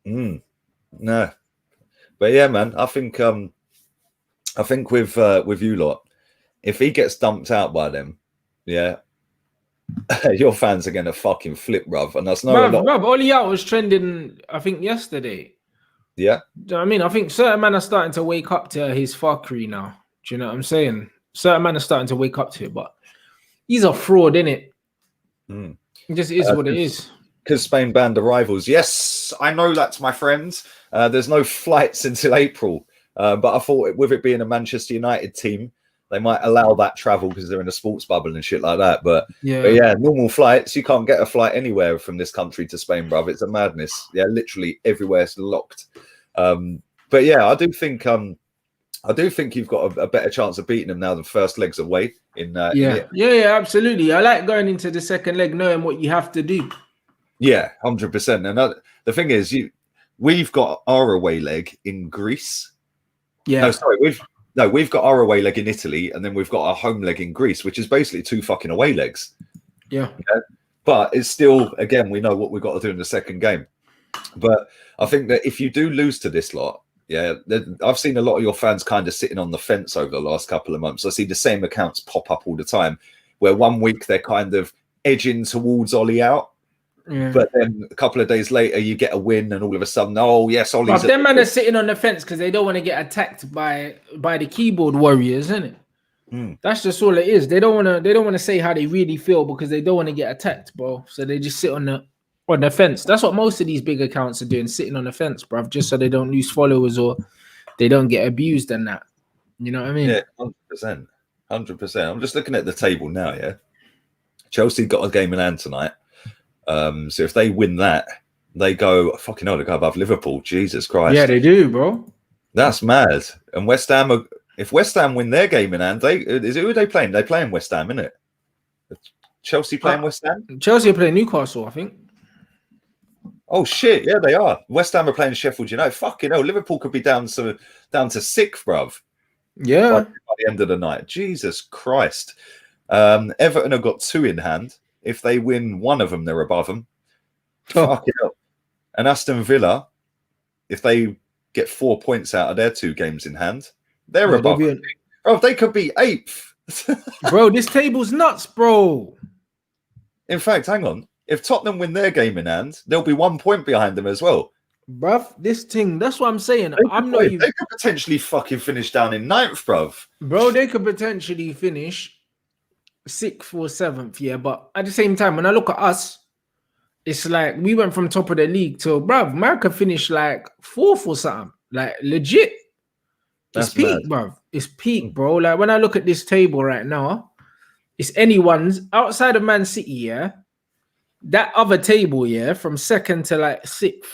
No, but yeah, man. I think with you lot, if he gets dumped out by them, yeah, your fans are gonna fucking flip, bruv. And that's no Bruv, Oli out was trending, I think, yesterday. Yeah. Do you know what I mean? I think certain men are starting to wake up to his fuckery now. Do you know what I'm saying? Certain men are starting to wake up to it, but he's a fraud, innit? It just is what it is. Because Spain banned arrivals. Yes, I know that, my friends. There's no flights until April. But I thought with it being a Manchester United team, they might allow that travel because they're in a sports bubble and shit like that. But yeah, normal flights, you can't get a flight anywhere from this country to Spain, bruv. It's a madness. Yeah, literally everywhere's locked. But yeah, I do think you've got a better chance of beating them now than first legs away. Yeah, absolutely. I like going into the second leg knowing what you have to do. Yeah, 100%. And the thing is, we've got our away leg in Greece. Yeah. No, sorry, we've got our away leg in Italy, and then we've got our home leg in Greece, which is basically 2 fucking away legs. Yeah. But it's still, again, we know what we've got to do in the second game. But I think that if you do lose to this lot, yeah, I've seen a lot of your fans kind of sitting on the fence over the last couple of months. I see the same accounts pop up all the time, where one week they're kind of edging towards Ollie out. Yeah. But then a couple of days later, you get a win, and all of a sudden, oh yes, Ollie's. But them man are sitting on the fence because they don't want to get attacked by the keyboard warriors, isn't it? That's just all it is. They don't want to say how they really feel because they don't want to get attacked, bro. So they just sit on the fence. That's what most of these big accounts are doing, sitting on the fence, bruv, just so they don't lose followers or they don't get abused and that. You know what I mean? Yeah, 100%. I'm just looking at the table now. Yeah, Chelsea got a game in hand tonight. So if they win that, they go fucking hell. They go above Liverpool. Jesus Christ! Yeah, they do, bro. That's mad. And West Ham, if West Ham win their game in hand, who are they playing? They playing West Ham, isn't it? Chelsea playing West Ham. Chelsea are playing Newcastle, I think. Oh shit! Yeah, they are. West Ham are playing Sheffield United. Fucking hell, Liverpool could be down to 6th, bruv. Yeah. By the end of the night. Jesus Christ. Everton have got 2 in hand. If they win one of them, they're above them. Fucking hell. And Aston Villa, if they get 4 points out of their 2 games in hand, they're above them. Bro, they could be 8th. Bro, this table's nuts, bro. In fact, hang on. If Tottenham win their game in hand, they'll be 1 point behind them as well. Bruv, this thing, that's what I'm saying. They could potentially fucking finish down in 9th, bruv. Bro, they could potentially finish 6th or 7th, yeah. But at the same time, when I look at us, it's like we went from top of the league to, bruv, America finished like 4th or something. Like, legit. It's peak, bruv. It's peak, bro. Like, when I look at this table right now, it's anyone's outside of Man City, yeah. That other table, yeah, from 2nd to like 6th,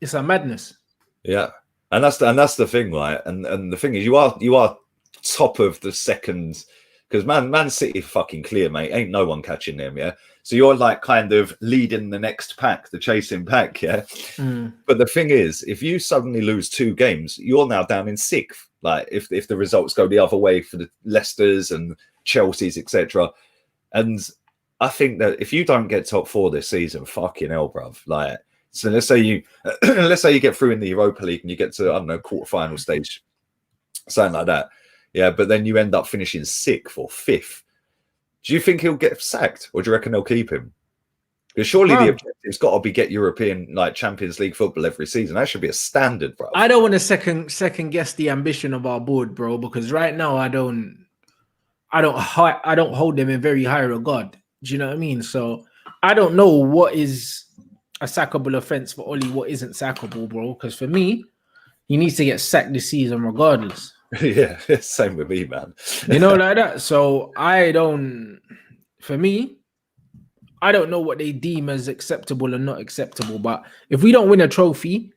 it's a madness. Yeah, and that's the thing, right? And the thing is, you are top of the second, because Man City fucking clear, mate. Ain't no one catching them, yeah. So you're like kind of leading the next pack, the chasing pack, yeah. But the thing is, if you suddenly lose 2 games, you're now down in 6th. Like if the results go the other way for the Leicesters and Chelseas, etc. And I think that if you don't get top 4 this season, fucking hell, bruv. Like, so let's say you get through in the Europa League and you get to, I don't know, quarterfinal stage, something like that. Yeah, but then you end up finishing 6th or 5th. Do you think he'll get sacked, or do you reckon they'll keep him? Because surely the objective's got to be get European, like, Champions League football every season. That should be a standard, bro. I don't want to second guess the ambition of our board, bro, because right now I don't hold them in very high regard. Do you know what I mean? So I don't know what is a sackable offense for Oli, what isn't sackable, bro. Because for me, he needs to get sacked this season regardless. Yeah, same with me, man. You know, like that. So I don't know what they deem as acceptable and not acceptable. But if we don't win a trophy,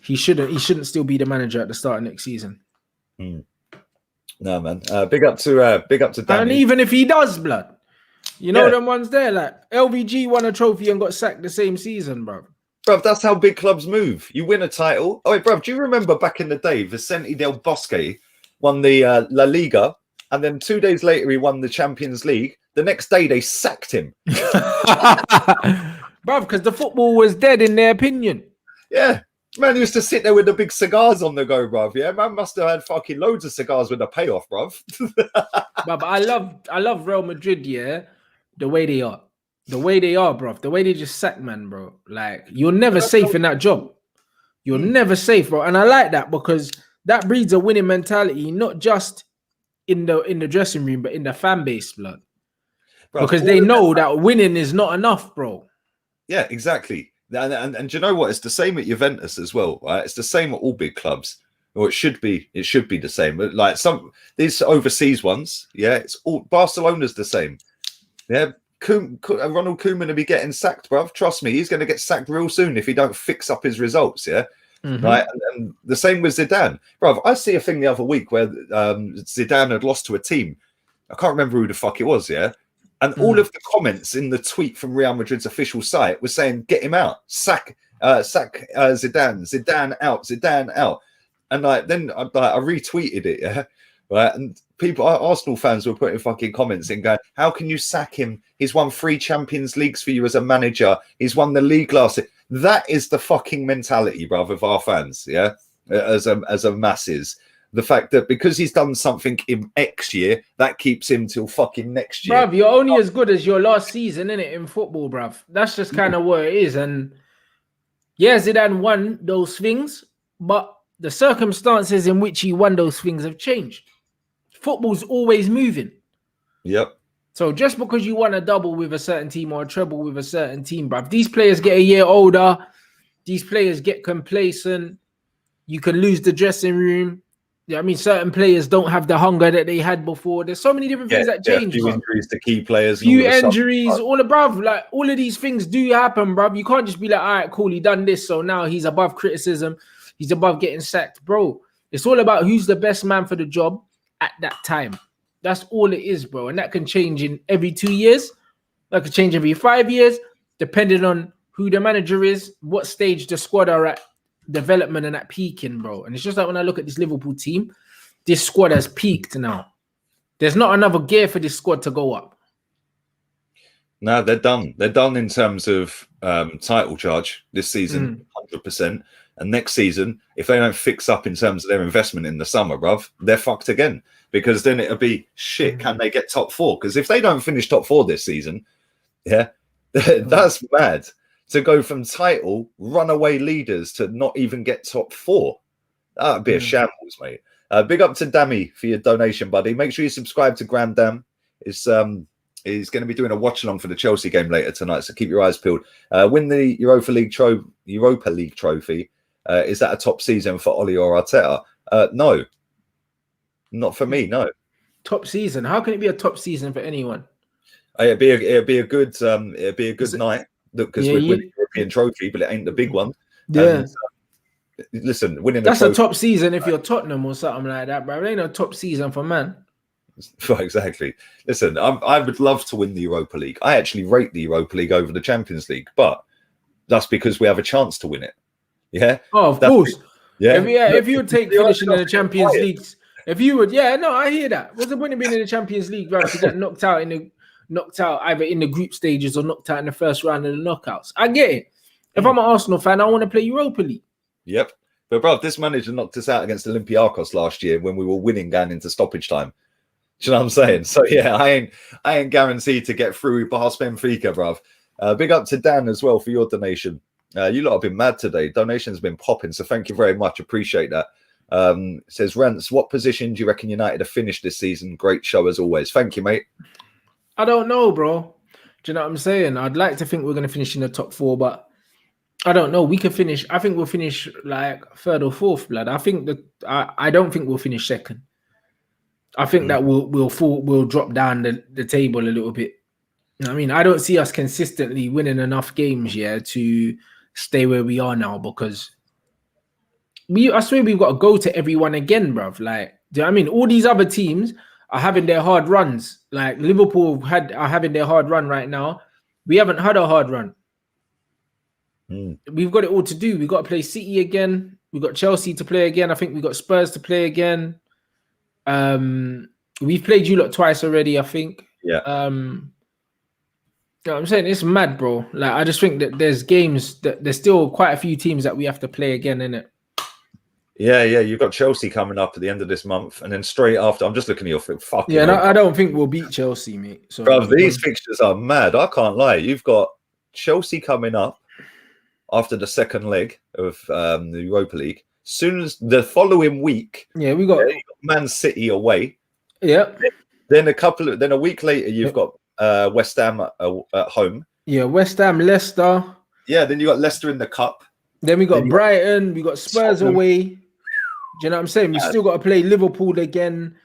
he shouldn't still be the manager at the start of next season. No, man. Big up to Danny. And even if he does, blood. You know them ones there, like LVG won a trophy and got sacked the same season, bro. Bruv, that's how big clubs move. You win a title. Oh, wait, bruv, do you remember back in the day, Vicente Del Bosque won the La Liga and then 2 days later he won the Champions League. The next day they sacked him. Bruv, because the football was dead in their opinion. Yeah. Man used to sit there with the big cigars on the go, bruv. Yeah, man must have had fucking loads of cigars with a payoff, bruv. But I love Real Madrid, yeah. The way they are. The way they are, bruv. The way they just sack, man, bro. Like, you're never safe in that job. You're never safe, bro. And I like that because that breeds a winning mentality, not just in the dressing room, but in the fan base, blood. Bro, because they know that winning is not enough, bro. Yeah, exactly. And you know what? It's the same at Juventus as well, right? It's the same at all big clubs, or it should be. It should be the same. But like these overseas ones, yeah, it's all Barcelona's the same. Yeah, Ronald Koeman will be getting sacked, bruv. Trust me, he's going to get sacked real soon if he don't fix up his results. Yeah, right. And the same with Zidane, bruv. I see a thing the other week where Zidane had lost to a team. I can't remember who the fuck it was. Yeah. And all of the comments in the tweet from Real Madrid's official site was saying, "Get him out, sack Zidane out." And like then I retweeted it, yeah, right. And Arsenal fans were putting fucking comments in, going, "How can you sack him? He's won 3 Champions Leagues for you as a manager. He's won the league last year." That is the fucking mentality, bruv, of our fans, yeah, as a masses. The fact that because he's done something in X year, that keeps him till fucking next year. Bruv, you're only as good as your last season, innit, in football, bruv. That's just kind of what it is. And yeah, Zidane won those things, but the circumstances in which he won those things have changed. Football's always moving. Yep. So just because you won a double with a certain team or a treble with a certain team, bruv, these players get a year older. These players get complacent. You can lose the dressing room. Yeah, I mean, certain players don't have the hunger that they had before. There's so many different things that change. Few injuries to key players. Few injuries, all of these things do happen, bruv. You can't just be like, all right, cool, he done this, so now he's above criticism. He's above getting sacked. Bro, it's all about who's the best man for the job at that time. That's all it is, bro. And that can change in every 2 years. That could change every 5 years, depending on who the manager is, what stage the squad are at. Development and at peaking, bro. And it's just like when I look at this Liverpool team, this squad has peaked now. There's not another gear for this squad to go up. No, they're done. They're done in terms of title charge this season, 100%. And next season, if they don't fix up in terms of their investment in the summer, bruv, they're fucked again. Because then it'll be, shit, can they get top 4? Because if they don't finish top 4 this season, yeah, that's mad. To go from title runaway leaders to not even get top 4. That'd be a shambles, mate. Big up to Dammy for your donation, buddy. Make sure you subscribe to Grand Dam. He's going to be doing a watch along for the Chelsea game later tonight, so keep your eyes peeled. Win the Europa League trophy. Is that a top season for Oli or Arteta? No, not for me. No. Top season? How can it be a top season for anyone? It'd be a good night. Because we're winning the European trophy, but it ain't the big one. Yeah. And, listen, winning that's a top season if you're Tottenham or something like that, bro. It ain't a top season for man. Exactly. Listen, I would love to win the Europa League. I actually rate the Europa League over the Champions League, but that's because we have a chance to win it. Yeah. Oh, of course. Yeah. If you would take finishing in the Champions League, if you would, I hear that. What's the point of being in the Champions League, bro? To get knocked out either in the group stages or knocked out in the first round of the knockouts. I get it. If I'm an Arsenal fan, I want to play Europa League. Yep. But bro, this manager knocked us out against Olympiacos last year when we were winning going into stoppage time. Do you know what I'm saying? So yeah, I ain't guaranteed to get through past Benfica, bruv. Big up to Dan as well for your donation. You lot have been mad today. Donation's been popping, so thank you very much. Appreciate that. Says Rance, what position do you reckon United have finished this season? Great show as always. Thank you, mate. I don't know, bro. Do you know what I'm saying? I'd like to think we're going to finish in the top 4, but I don't know. We could finish. I think we'll finish like 3rd or 4th, blood. I don't think we'll finish 2nd. I think that we'll drop down the table a little bit. You know what I mean? I don't see us consistently winning enough games, to stay where we are now, because I swear we've got to go to everyone again, bruv. Like, do you know what I mean? All these other teams are having their hard runs. Like Liverpool are having their hard run right now. We haven't had a hard run. We've got it all to do. We've got to play City again. We've got Chelsea to play again. I think we've got Spurs to play again. We've played you lot twice already, I think. Yeah. You know what I'm saying? It's mad, bro. Like, I just think that there's games that there's still quite a few teams that we have to play again, innit? Yeah. You've got Chelsea coming up at the end of this month, and then straight after, I'm just looking at your fucking. Yeah, I don't think we'll beat Chelsea, mate. So, bro, these fixtures are mad. I can't lie. You've got Chelsea coming up after the second leg of the Europa League. Soon as the following week, we got Man City away. Yeah. Then a week later, you've got West Ham at home. Yeah, West Ham, Leicester. Yeah, then you got Leicester in the cup. Then we got Brighton. We got Spurs away. Do you know what I'm saying? We still got to play Liverpool again.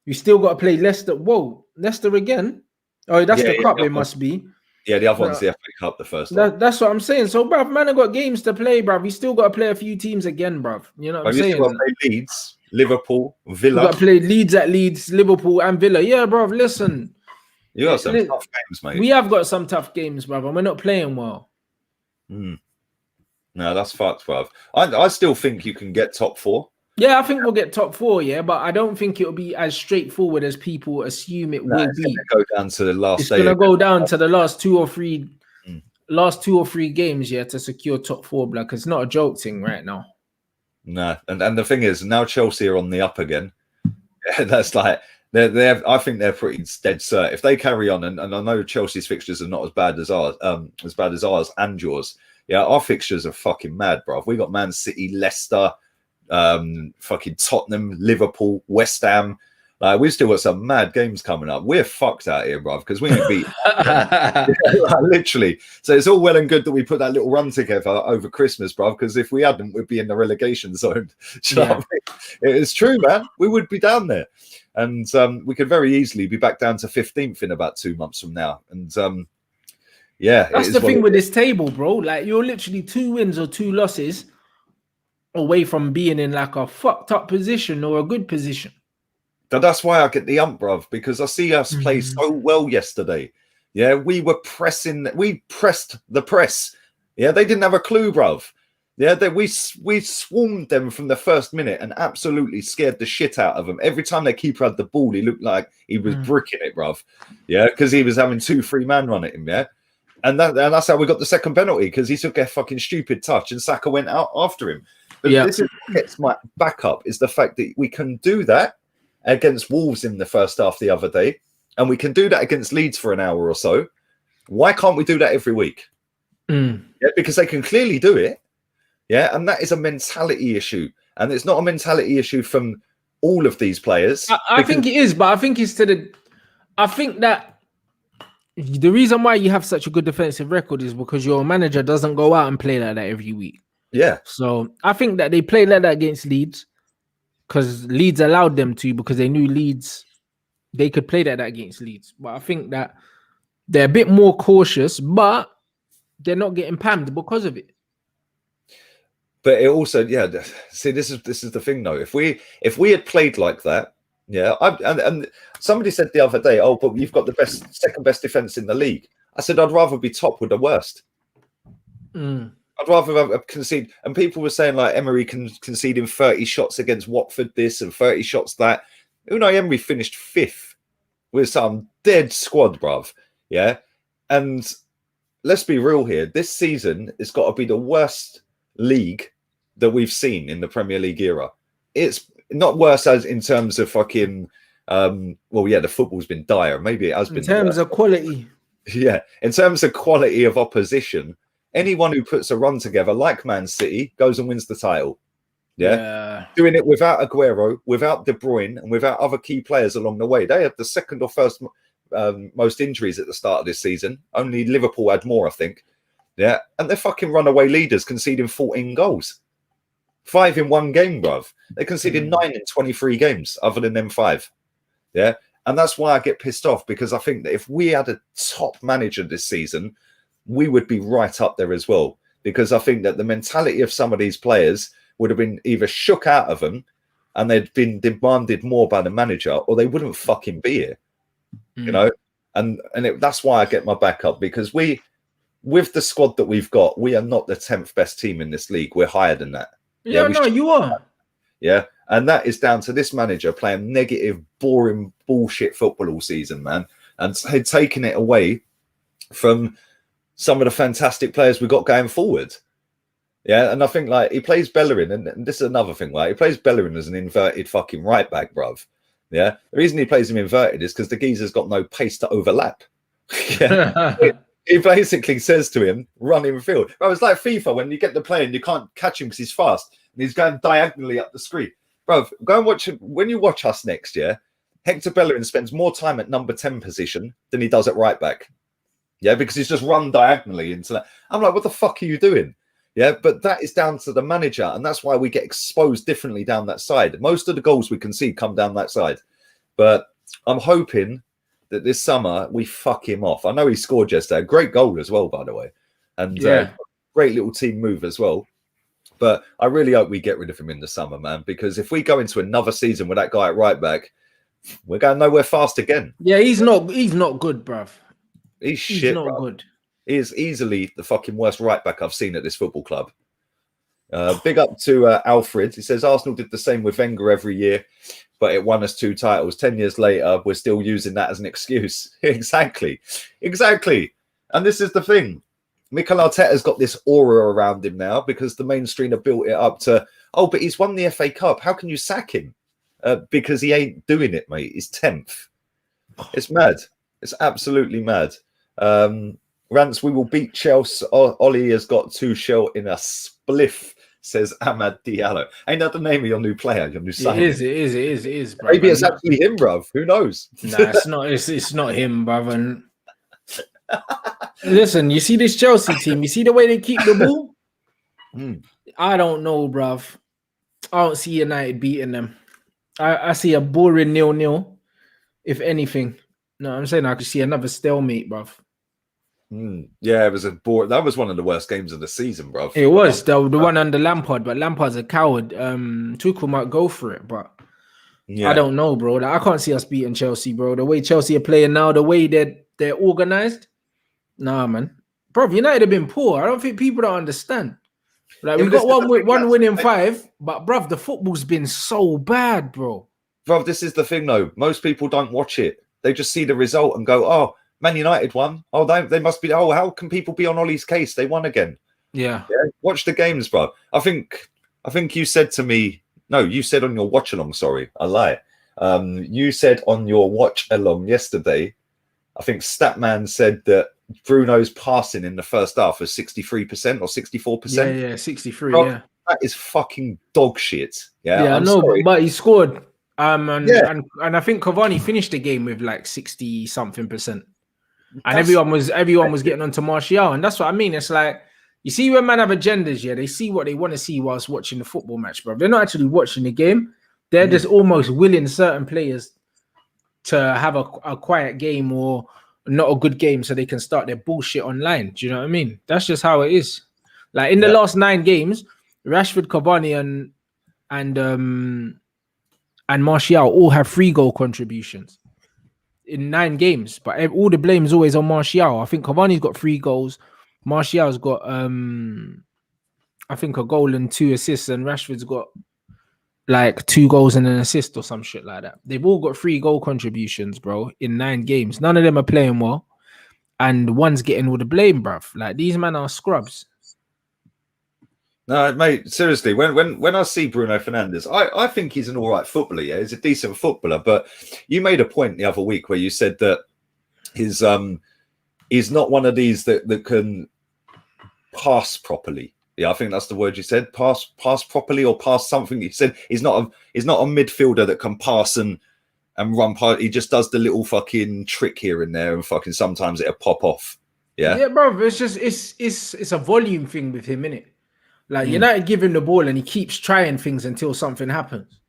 We still got to play Leicester. Whoa, Leicester again? Oh, that's the cup. It must be. Yeah, the other one's the FA Cup. The first one. That's what I'm saying. So, bruv, man, I got games to play, bruv. We still got to play a few teams again, bruv. You know what I'm saying? Still got to play Leeds, Liverpool, Villa. We got to play Leeds at Leeds, Liverpool, and Villa. Yeah, bruv. Listen. You got some tough games, mate. We have got some tough games, bruv, and we're not playing well. No, that's fucked, bruv. I still think you can get top 4. Yeah, I think we'll get top 4, yeah, but I don't think it'll be as straightforward as people assume it will be. Go down to the last. It's gonna go down to the last 2 or 3 games, yeah, to secure top 4, block. It's not a joke thing right now. Nah, and the thing is, now Chelsea are on the up again. That's like they're. I think they're pretty dead cert. If they carry on, and I know Chelsea's fixtures are not as bad as ours, and yours. Yeah, our fixtures are fucking mad, bro. We got Man City, Leicester, fucking Tottenham, Liverpool, West Ham. We've still got some mad games coming up. We're fucked out here, bro, because we ain't beat. Literally. So it's all well and good that we put that little run together over Christmas, bro, because if we hadn't, we'd be in the relegation zone. Do you know what I mean? It's true, man. We would be down there. And we could very easily be back down to 15th in about 2 months from now. And that's the thing with this table, bro. Like, you're literally 2 wins or 2 losses away from being in like a fucked up position or a good position. That's why I get the ump, bruv, because I see us play so well yesterday. Yeah, we were pressing. We pressed the press. Yeah, they didn't have a clue, bruv. Yeah, we swarmed them from the first minute and absolutely scared the shit out of them. Every time their keeper had the ball, he looked like he was bricking it, bruv. Yeah, because he was having 2-3 man run at him, yeah. And that's how we got the second penalty, because he took a fucking stupid touch and Saka went out after him. But this is what gets my back up, is the fact that we can do that against Wolves in the first half the other day, and we can do that against Leeds for an hour or so. Why can't we do that every week? Yeah, because they can clearly do it. Yeah, and that is a mentality issue, and it's not a mentality issue from all of these players. I think it is, but I think it's I think that the reason why you have such a good defensive record is because your manager doesn't go out and play like that every week. Yeah. So I think that they played like that against Leeds because Leeds allowed them to, because they knew Leeds, they could play like that against Leeds. But I think that they're a bit more cautious, but they're not getting pammed because of it. But it also, see, this is the thing though. If we had played like that, and somebody said the other day, oh, but you've got the second best defense in the league. I said I'd rather be top with the worst. I'd rather have concede. And people were saying like Emery conceding 30 shots against Watford this and 30 shots that. Unai Emery finished 5th with some dead squad, bruv. Yeah, and let's be real here. This season has got to be the worst league that we've seen in the Premier League era. It's not worse as in terms of fucking the football's been dire. Maybe it has been in terms of quality. Yeah, in terms of quality of opposition, anyone who puts a run together like Man City goes and wins the title. Yeah. Doing it without Aguero, without De Bruyne, and without other key players along the way. They had the second or first most injuries at the start of this season. Only Liverpool had more, I think. Yeah, and they're fucking runaway leaders, conceding 14 goals. 5 in one game, bruv. They conceded 9 in 23 games, other than them 5. Yeah, and that's why I get pissed off, because I think that if we had a top manager this season, we would be right up there as well. Because I think that the mentality of some of these players would have been either shook out of them and they'd been demanded more by the manager, or they wouldn't fucking be here. You know, and that's why I get my back up, because with the squad that we've got, we are not the 10th best team in this league. We're higher than that. You are. Yeah. And that is down to this manager playing negative, boring bullshit football all season, man. And taking it away from some of the fantastic players we got going forward. Yeah. And I think like he plays Bellerin, and this is another thing, like he plays Bellerin as an inverted fucking right back, bruv. Yeah. The reason he plays him inverted is because the geezer's got no pace to overlap. Yeah. He basically says to him, run in field. Bro, it's like FIFA when you get the player and you can't catch him because he's fast and he's going diagonally up the screen. Bro, go and watch him. When you watch us next year, Hector Bellerin spends more time at number 10 position than he does at right back. Yeah, because he's just run diagonally into that. I'm like, what the fuck are you doing? Yeah, but that is down to the manager, and that's why we get exposed differently down that side. Most of the goals we can see come down that side. But I'm hoping that this summer we fuck him off. I know he scored yesterday. A great goal as well, by the way. And great little team move as well. But I really hope we get rid of him in the summer, man, because if we go into another season with that guy at right back, we're going nowhere fast again. Yeah, he's not good, bruv. He's shit, not bruv. good. He is easily the fucking worst right back I've seen at this football club. Big up to Alfred. He says Arsenal did the same with Wenger every year, but it won us 2 titles. 10 years later, we're still using that as an excuse. Exactly. And this is the thing. Mikel Arteta's got this aura around him now because the mainstream have built it up to, oh, but he's won the FA Cup. How can you sack him? Because he ain't doing it, mate. He's 10th. It's mad. It's absolutely mad. Rants, we will beat Chelsea. Ollie has got 2 shell in a spliff, says Ahmad Diallo. Ain't that the name of your new player, your new signing? It is, bro. Maybe it's actually him, bruv. Who knows? Nah, it's not. It's not him, bruv. And listen, you see this Chelsea team? You see the way they keep the ball? I don't know, bruv. I don't see United beating them. I see a boring 0-0, if anything. No, I'm saying I could see another stalemate, bruv. Yeah, it was a bore. That was one of the worst games of the season, bruv. It was the one under Lampard, but Lampard's a coward. Tuchel might go for it, but I don't know, bro. Like, I can't see us beating Chelsea, bro. The way Chelsea are playing now, the way they're organized, nah, man. Bro, United have been poor. I don't think people don't understand. Like, we've got one win in 5, but bruv, the football's been so bad, bro. Bruv, this is the thing, though. Most people don't watch it. They just see the result and go, oh, Man United won. Oh, they must be. Oh, how can people be on Ollie's case? They won again. Yeah. Watch the games, bro. I think you said to me, no, you said on your watch along. Sorry, I lie. You said on your watch along yesterday, I think Statman said that Bruno's passing in the first half was 63% or 64%. Yeah, 63. Bro, yeah, that is fucking dog shit. Yeah, I know, but he scored. And I think Cavani finished the game with like 60 something percent. And everyone was getting onto Martial, and that's what I mean. It's like, you see when man have agendas, they see what they want to see whilst watching the football match, bro. They're not actually watching the game. They're just almost willing certain players to have a quiet game or not a good game so they can start their bullshit online. Do you know what I mean? That's just how it is. Like in the last 9 games, Rashford, Cavani, and Martial all have 3 goal contributions in 9 games, but all the blame is always on Martial. I think Cavani's got 3 goals. Martial's got, I think, a goal and 2 assists, and Rashford's got like 2 goals and an assist or some shit like that. They've all got 3 goal contributions, bro, in 9 games. None of them are playing well, and one's getting all the blame, bruv. Like, these men are scrubs. No, mate, seriously, when I see Bruno Fernandes, I think he's an all right footballer. Yeah, he's a decent footballer. But you made a point the other week where you said that he's not one of these that can pass properly. Yeah, I think that's the word you said. Pass properly or pass something. You said he's not a midfielder that can pass and run part. He just does the little fucking trick here and there, and fucking sometimes it'll pop off. Yeah, bro. It's just it's a volume thing with him, innit? Like, United give him the ball and he keeps trying things until something happens.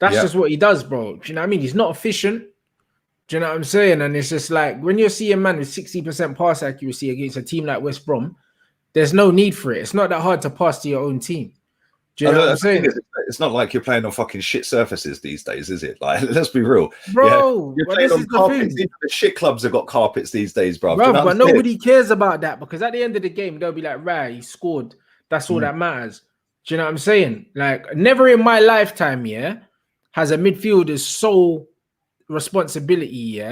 That's just what he does, bro. Do you know what I mean? He's not efficient. Do you know what I'm saying? And it's just like, when you're seeing a man with 60% pass accuracy against a team like West Brom, there's no need for it. It's not that hard to pass to your own team. Do you know what I'm saying? It's not like you're playing on fucking shit surfaces these days, is it? Like, let's be real. Bro, you're playing on carpets. The shit clubs have got carpets these days, bro. Bro, but nobody cares about that, because at the end of the game, they'll be like, right, he scored. That's all that matters. Do you know what I'm saying? Like, never in my lifetime, has a midfielder's sole responsibility,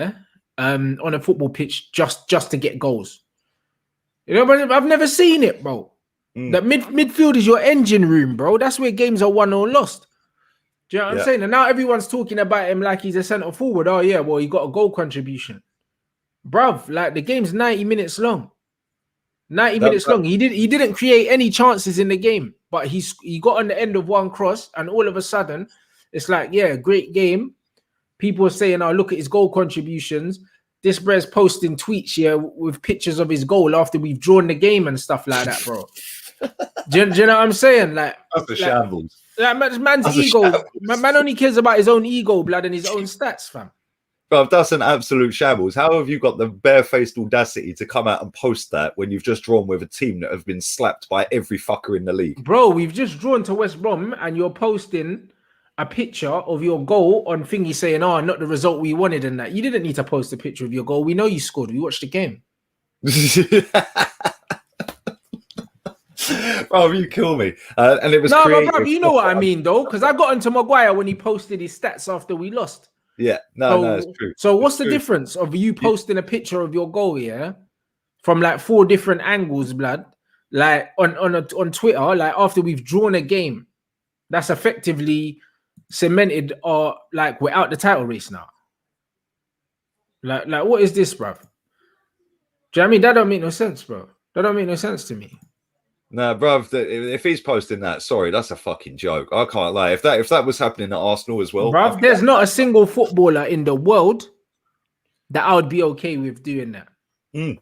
on a football pitch just to get goals. You know, but I've never seen it, bro. That midfield is your engine room, bro. That's where games are won or lost. Do you know what I'm saying? And now everyone's talking about him like he's a centre forward. Oh yeah, well, he got a goal contribution, bruv. Like, the game's 90 minutes long. 90 minutes long. He didn't create any chances in the game, but he got on the end of one cross, and all of a sudden, it's like, yeah, great game. People are saying, oh, look at his goal contributions. This bre's posting tweets here with pictures of his goal after we've drawn the game and stuff like that, bro. do you know what I'm saying? Like, that's a shambles. Like, man's ego. Man only cares about his own ego, blood, and his own stats, fam. Bro, that's an absolute shambles. How have you got the barefaced audacity to come out and post that when you've just drawn with a team that have been slapped by every fucker in the league? Bro, we've just drawn to West Brom, and you're posting a picture of your goal on thingy saying, oh, not the result we wanted and that. You didn't need to post a picture of your goal. We know you scored. We watched the game. Bro, you kill me. And it was bro, you know what I mean, though, because I got into Maguire when he posted his stats after we lost. Yeah, no, it's true. So what's the difference of you posting a picture of your goal, from like 4 different angles, blood, like on Twitter, like after we've drawn a game, that's effectively cemented, or like we're out the title race now. Like what is this, bro? Do you know what I mean? That don't make no sense, bro. That don't make no sense to me. No, bro. If he's posting that, sorry, that's a fucking joke. I can't lie. If that was happening at Arsenal as well, bro, there's not a single footballer in the world that I would be okay with doing that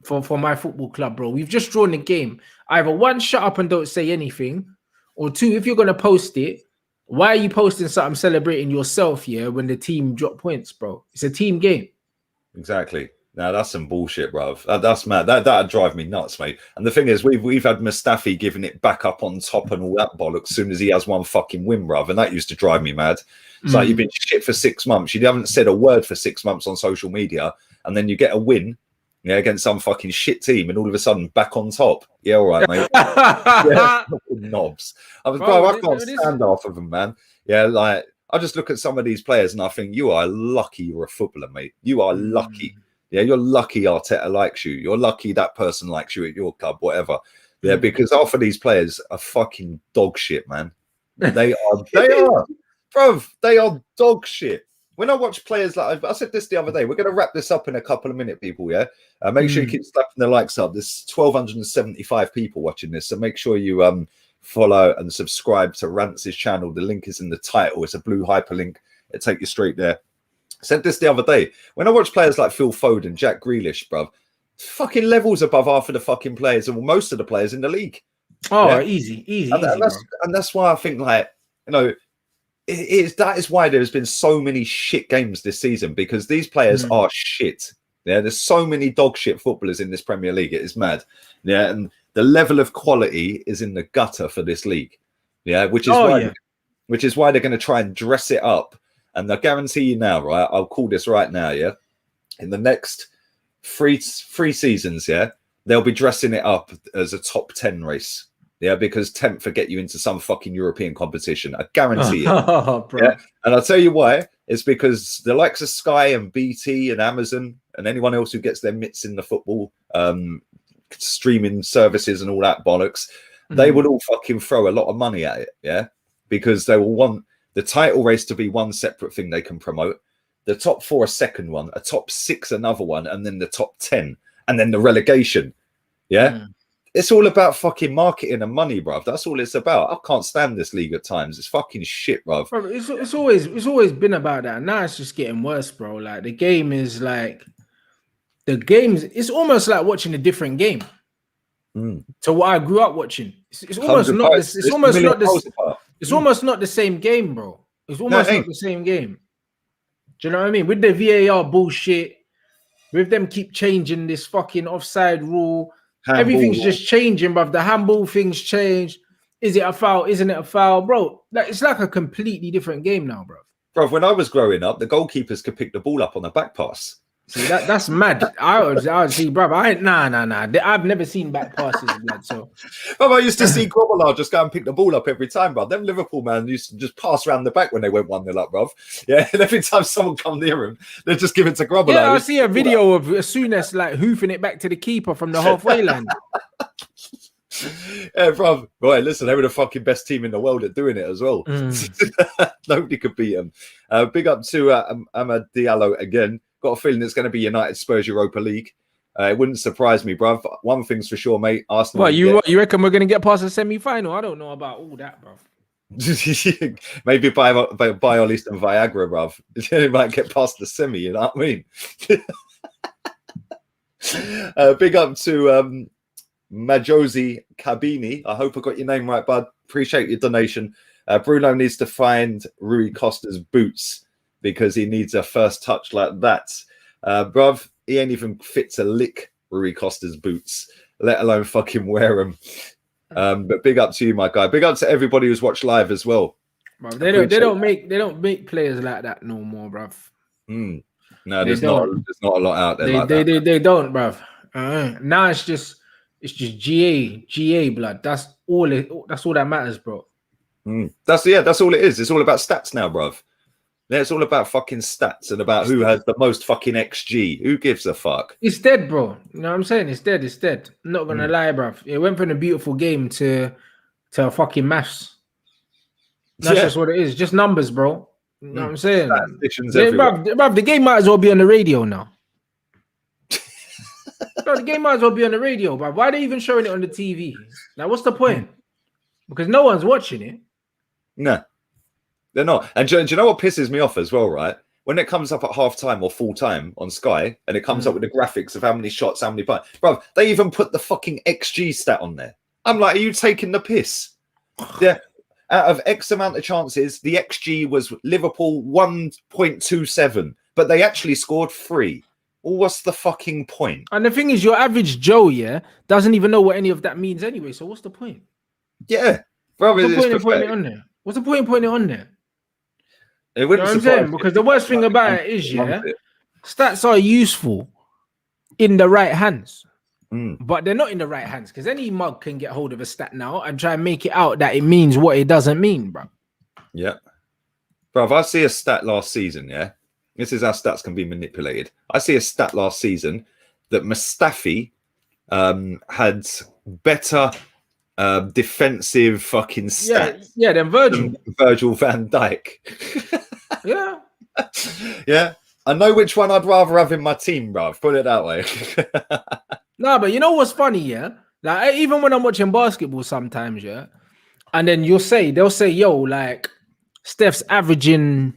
for my football club, bro. We've just drawn the game. Either one, shut up and don't say anything, or 2, if you're gonna post it, why are you posting something celebrating yourself when the team drop points, bro? It's a team game. Exactly. Now that's some bullshit, bruv. That's mad. That'd drive me nuts, mate. And the thing is, we've had Mustafi giving it back up on top and all that bollocks as soon as he has one fucking win, bruv. And that used to drive me mad. It's like, you've been shit for 6 months. You haven't said a word for 6 months on social media, and then you get a win, against some fucking shit team, and all of a sudden back on top. Yeah, all right, mate. Knobs. I can't stand half of them, man. Yeah, like, I just look at some of these players and I think, you are lucky you're a footballer, mate. You are lucky. Yeah, you're lucky Arteta likes you. You're lucky that person likes you at your club, whatever. Yeah, because half of these players are fucking dog shit, man. They are, bro. They are dog shit. When I watch players like, I said this the other day, we're going to wrap this up in a couple of minutes, people. Yeah, make sure you keep slapping the likes up. There's 1,275 people watching this, so make sure you follow and subscribe to Rance's channel. The link is in the title. It's a blue hyperlink. It'll take you straight there. I said this the other day. When I watch players like Phil Foden, Jack Grealish, bruv, fucking levels above half of the fucking players and most of the players in the league. Oh, easy. And that's why I think, like, that is why there's been so many shit games this season, because these players are shit. Yeah, there's so many dog shit footballers in this Premier League. It is mad. Yeah, and the level of quality is in the gutter for this league. Yeah, which is why they're going to try and dress it up. And I guarantee you now, right? I'll call this right now, yeah? In the next three seasons, they'll be dressing it up as a top 10 race. Yeah, because 10th will get you into some fucking European competition. I guarantee it. Bro. Yeah? And I'll tell you why. It's because the likes of Sky and BT and Amazon and anyone else who gets their mitts in the football streaming services and all that bollocks, they will all fucking throw a lot of money at it, yeah? Because they will want the title race to be one separate thing they can promote, the top 4 a second one, a top 6 another one, and then the top 10, and then the relegation. Yeah, it's all about fucking marketing and money, bruv. That's all it's about. I can't stand this league at times. It's fucking shit, bruv. It's always been about that. Now it's just getting worse, bro. Like, the game is like, it's almost like watching a different game to what I grew up watching. It's almost not this. It's almost not this. It's almost not the same game, bro. It's almost not the same game. Do you know what I mean? With the VAR bullshit, with them keep changing this fucking offside rule, everything's just changing, bruv. The handball things change. Is it a foul? Isn't it a foul, bro? Like, it's like a completely different game now, bro. Bro, when I was growing up, the goalkeepers could pick the ball up on the back pass. See that's mad. I would see, bro. Nah. I've never seen back passes, blood. So, Bro, I used to see Grobbelaar just go and pick the ball up every time, bro. Them Liverpool man used to just pass around the back when they went 1-0 up, bro. Yeah, and every time someone come near him, they just give it to Grobbelaar. Yeah, I see a video of as soon as like hoofing it back to the keeper from the halfway line. Yeah, bro. Right, listen, they were the fucking best team in the world at doing it as well. Nobody could beat them. Big up to Amad Diallo again. Got a feeling it's going to be United Spurs Europa League. It wouldn't surprise me, bruv. One thing's for sure, mate. Arsenal. What you reckon we're going to get past the semi-final? I don't know about all that, bruv. Maybe buy or least some Viagra, bruv. You might get past the semi, you know what I mean? Big up to Majosi Cabini. I hope I got your name right, bud. Appreciate your donation. Bruno needs to find Rui Costa's boots because he needs a first touch like that. Bruv, he ain't even fit to lick Rui Costa's boots, let alone fucking wear them. But big up to you, my guy. Big up to everybody who's watched live as well. Bruv, they don't make players like that no more, bruv. No, there's not a lot out there. They don't, bruv. Now it's just GA blood. That's all that matters, bro. That's all it is. It's all about stats now, bruv. Yeah, it's all about fucking stats and about who has the most fucking XG. Who gives a fuck? It's dead, bro. You know what I'm saying? It's dead. I'm not gonna lie, bruv. It went from a beautiful game to a fucking maths. That's just what it is. Just numbers, bro. You know what I'm saying? Bruv, the game might as well be on the radio now. Bro, the game might as well be on the radio, bruv. Why are they even showing it on the TV? Like, what's the point? Because no one's watching it. No. They're not. And do you know what pisses me off as well, right? When it comes up at half-time or full-time on Sky, and it comes up with the graphics of how many shots, how many points. Bro, they even put the fucking XG stat on there. I'm like, are you taking the piss? Yeah. Out of X amount of chances, the XG was Liverpool 1.27, but they actually scored 3. Well, what's the fucking point? And the thing is, your average Joe, doesn't even know what any of that means anyway. So what's the point? Yeah. Bro, what's the point in putting it on there? What's the point in putting it on there? It wouldn't, you know what I'm saying? Because the worst thing about it is, stats are useful in the right hands, but they're not in the right hands because any mug can get hold of a stat now and try and make it out that it means what it doesn't mean, bro. Yeah. Bro, if I see a stat last season, this is how stats can be manipulated. I see a stat last season that Mustafi had better defensive fucking stats. Yeah, then Virgil van Dijk. Yeah. Yeah. I know which one I'd rather have in my team, bruv. Put it that way. No, but you know what's funny, Like, even when I'm watching basketball sometimes, and then they'll say, yo, like, Steph's averaging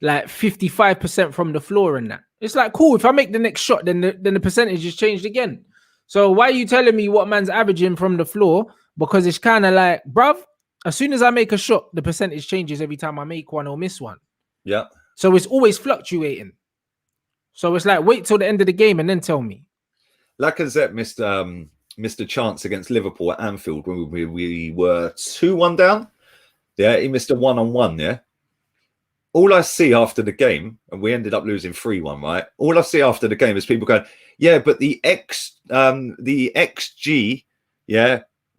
like 55% from the floor and that. It's like, cool, if I make the next shot, then the percentage is changed again. So why are you telling me what man's averaging from the floor? Because it's kind of like, bruv, as soon as I make a shot, the percentage changes every time I make one or miss one. Yeah. So it's always fluctuating. So it's like, wait till the end of the game and then tell me. Lacazette missed a chance against Liverpool at Anfield when we were 2-1 down. Yeah, he missed a 1-on-1, yeah. All I see after the game, and we ended up losing 3-1, right? All I see after the game is people going, yeah, but the XG,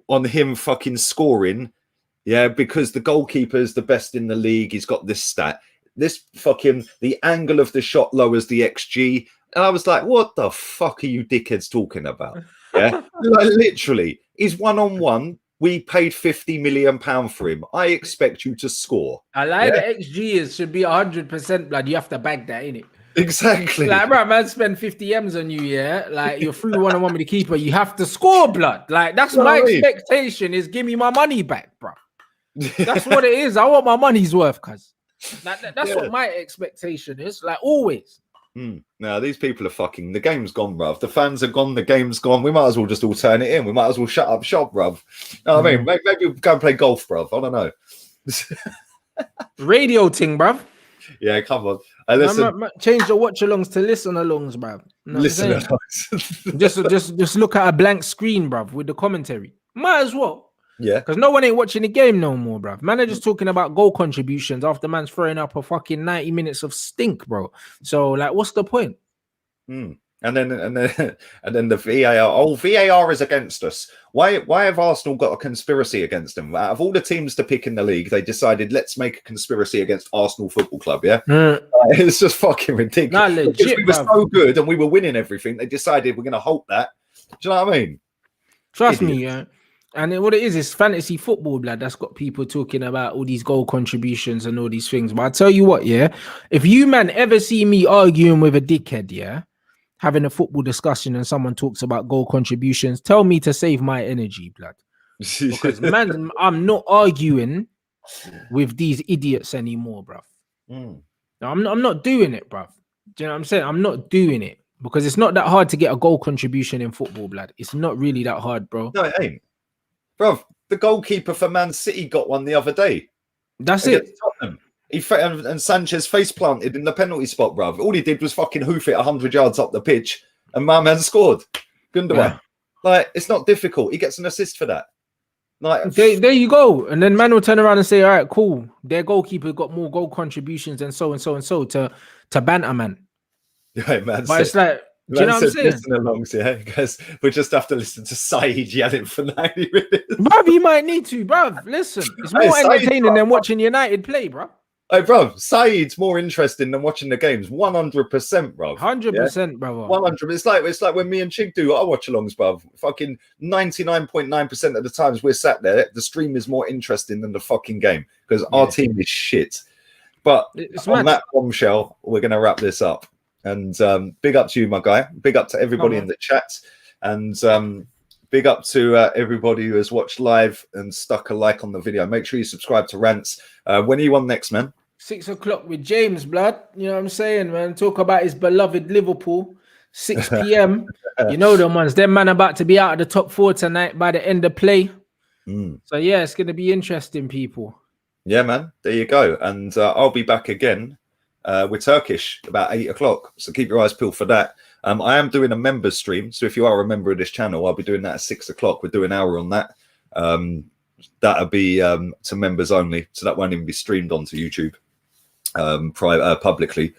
on him fucking scoring, because the goalkeeper's the best in the league, he's got this stat. This fucking, the angle of the shot lowers the XG. And I was like, what the fuck are you dickheads talking about? Yeah, like, literally, he's 1-on-1. We paid £50 million for him. I expect you to score. I like the XG should be 100%, blood. You have to bag that, innit? Exactly. Like, bro, man, spend 50 M's on you, Like, you're through 1-on-1 with the keeper. You have to score, blood. Like, that's my expectation is give me my money back, bro. That's what it is. I want my money's worth, cuz. Like, that's what my expectation is. Like, always. Now, these people are fucking... The game's gone, bruv. The fans are gone. The game's gone. We might as well just all turn it in. We might as well shut up shop, bruv. I mean, maybe we'll go and play golf, bruv. I don't know. Radio ting, bruv. Yeah, come on. Listen. Change the watch-alongs to listen-alongs, bruv. You know Listen-alongs. just look at a blank screen, bruv, with the commentary. Might as well. Yeah. Because no one ain't watching the game no more, bruv. Man are just talking about goal contributions after man's throwing up a fucking 90 minutes of stink, bro. So, like, what's the point? And then the VAR. Oh, VAR is against us. Why have Arsenal got a conspiracy against them? Out of all the teams to pick in the league, they decided let's make a conspiracy against Arsenal Football Club. Yeah, it's just fucking ridiculous. Nah, legit, because we were so good and we were winning everything. They decided we're going to halt that. Do you know what I mean? Trust me, yeah. And what it is fantasy football, blood. That's got people talking about all these goal contributions and all these things. But I tell you what, yeah, if you man ever see me arguing with a dickhead, yeah, having a football discussion and someone talks about goal contributions, tell me to save my energy, blood. Because man, I'm not arguing with these idiots anymore, bruv. No, I'm not doing it, bruv. Do you know what I'm saying? I'm not doing it because it's not that hard to get a goal contribution in football, blood. It's not really that hard, bro. No, it ain't. Bruv, the goalkeeper for Man City got one the other day. That's it. Tottenham. And Sanchez face planted in the penalty spot, bruv. All he did was fucking hoof it 100 yards up the pitch, and my man scored. Gundogan. Yeah. Like, it's not difficult. He gets an assist for that. Like, there you go. And then man will turn around and say, all right, cool. Their goalkeeper got more goal contributions and so and so and so to banter, man. Yeah, man. But it's like, do you know what I'm saying? Listen alongs, yeah, because we just have to listen to Saeed yelling for 90 minutes. Bruv, you might need to, bruv. Listen, it's more entertaining than watching United play, bruv. Hey, bro, Saeed's more interesting than watching the games. 100%, bro. 100%, brother. 100. It's like when me and Chig do our watch-alongs, bro. Fucking 99.9% of the times we're sat there, the stream is more interesting than the fucking game because our team is shit. But on that bombshell, we're going to wrap this up. And big up to you, my guy. Big up to everybody in the chat. And big up to everybody who has watched live and stuck a like on the video. Make sure you subscribe to Rants. When are you on next, man? 6 o'clock with James, blood. You know what I'm saying, man? Talk about his beloved Liverpool. 6 p.m. You know them ones. Them man about to be out of the top 4 tonight by the end of play. So, yeah, it's going to be interesting, people. Yeah, man. There you go. And I'll be back again with Turkish about 8 o'clock. So keep your eyes peeled for that. I am doing a members stream. So if you are a member of this channel, I'll be doing that at 6 o'clock. We're doing an hour on that. That'll be to members only. So that won't even be streamed onto YouTube publicly.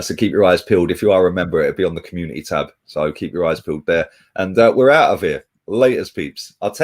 So keep your eyes peeled. If you are a member, it'll be on the community tab. So keep your eyes peeled there. And we're out of here. Laters, peeps. I'll tell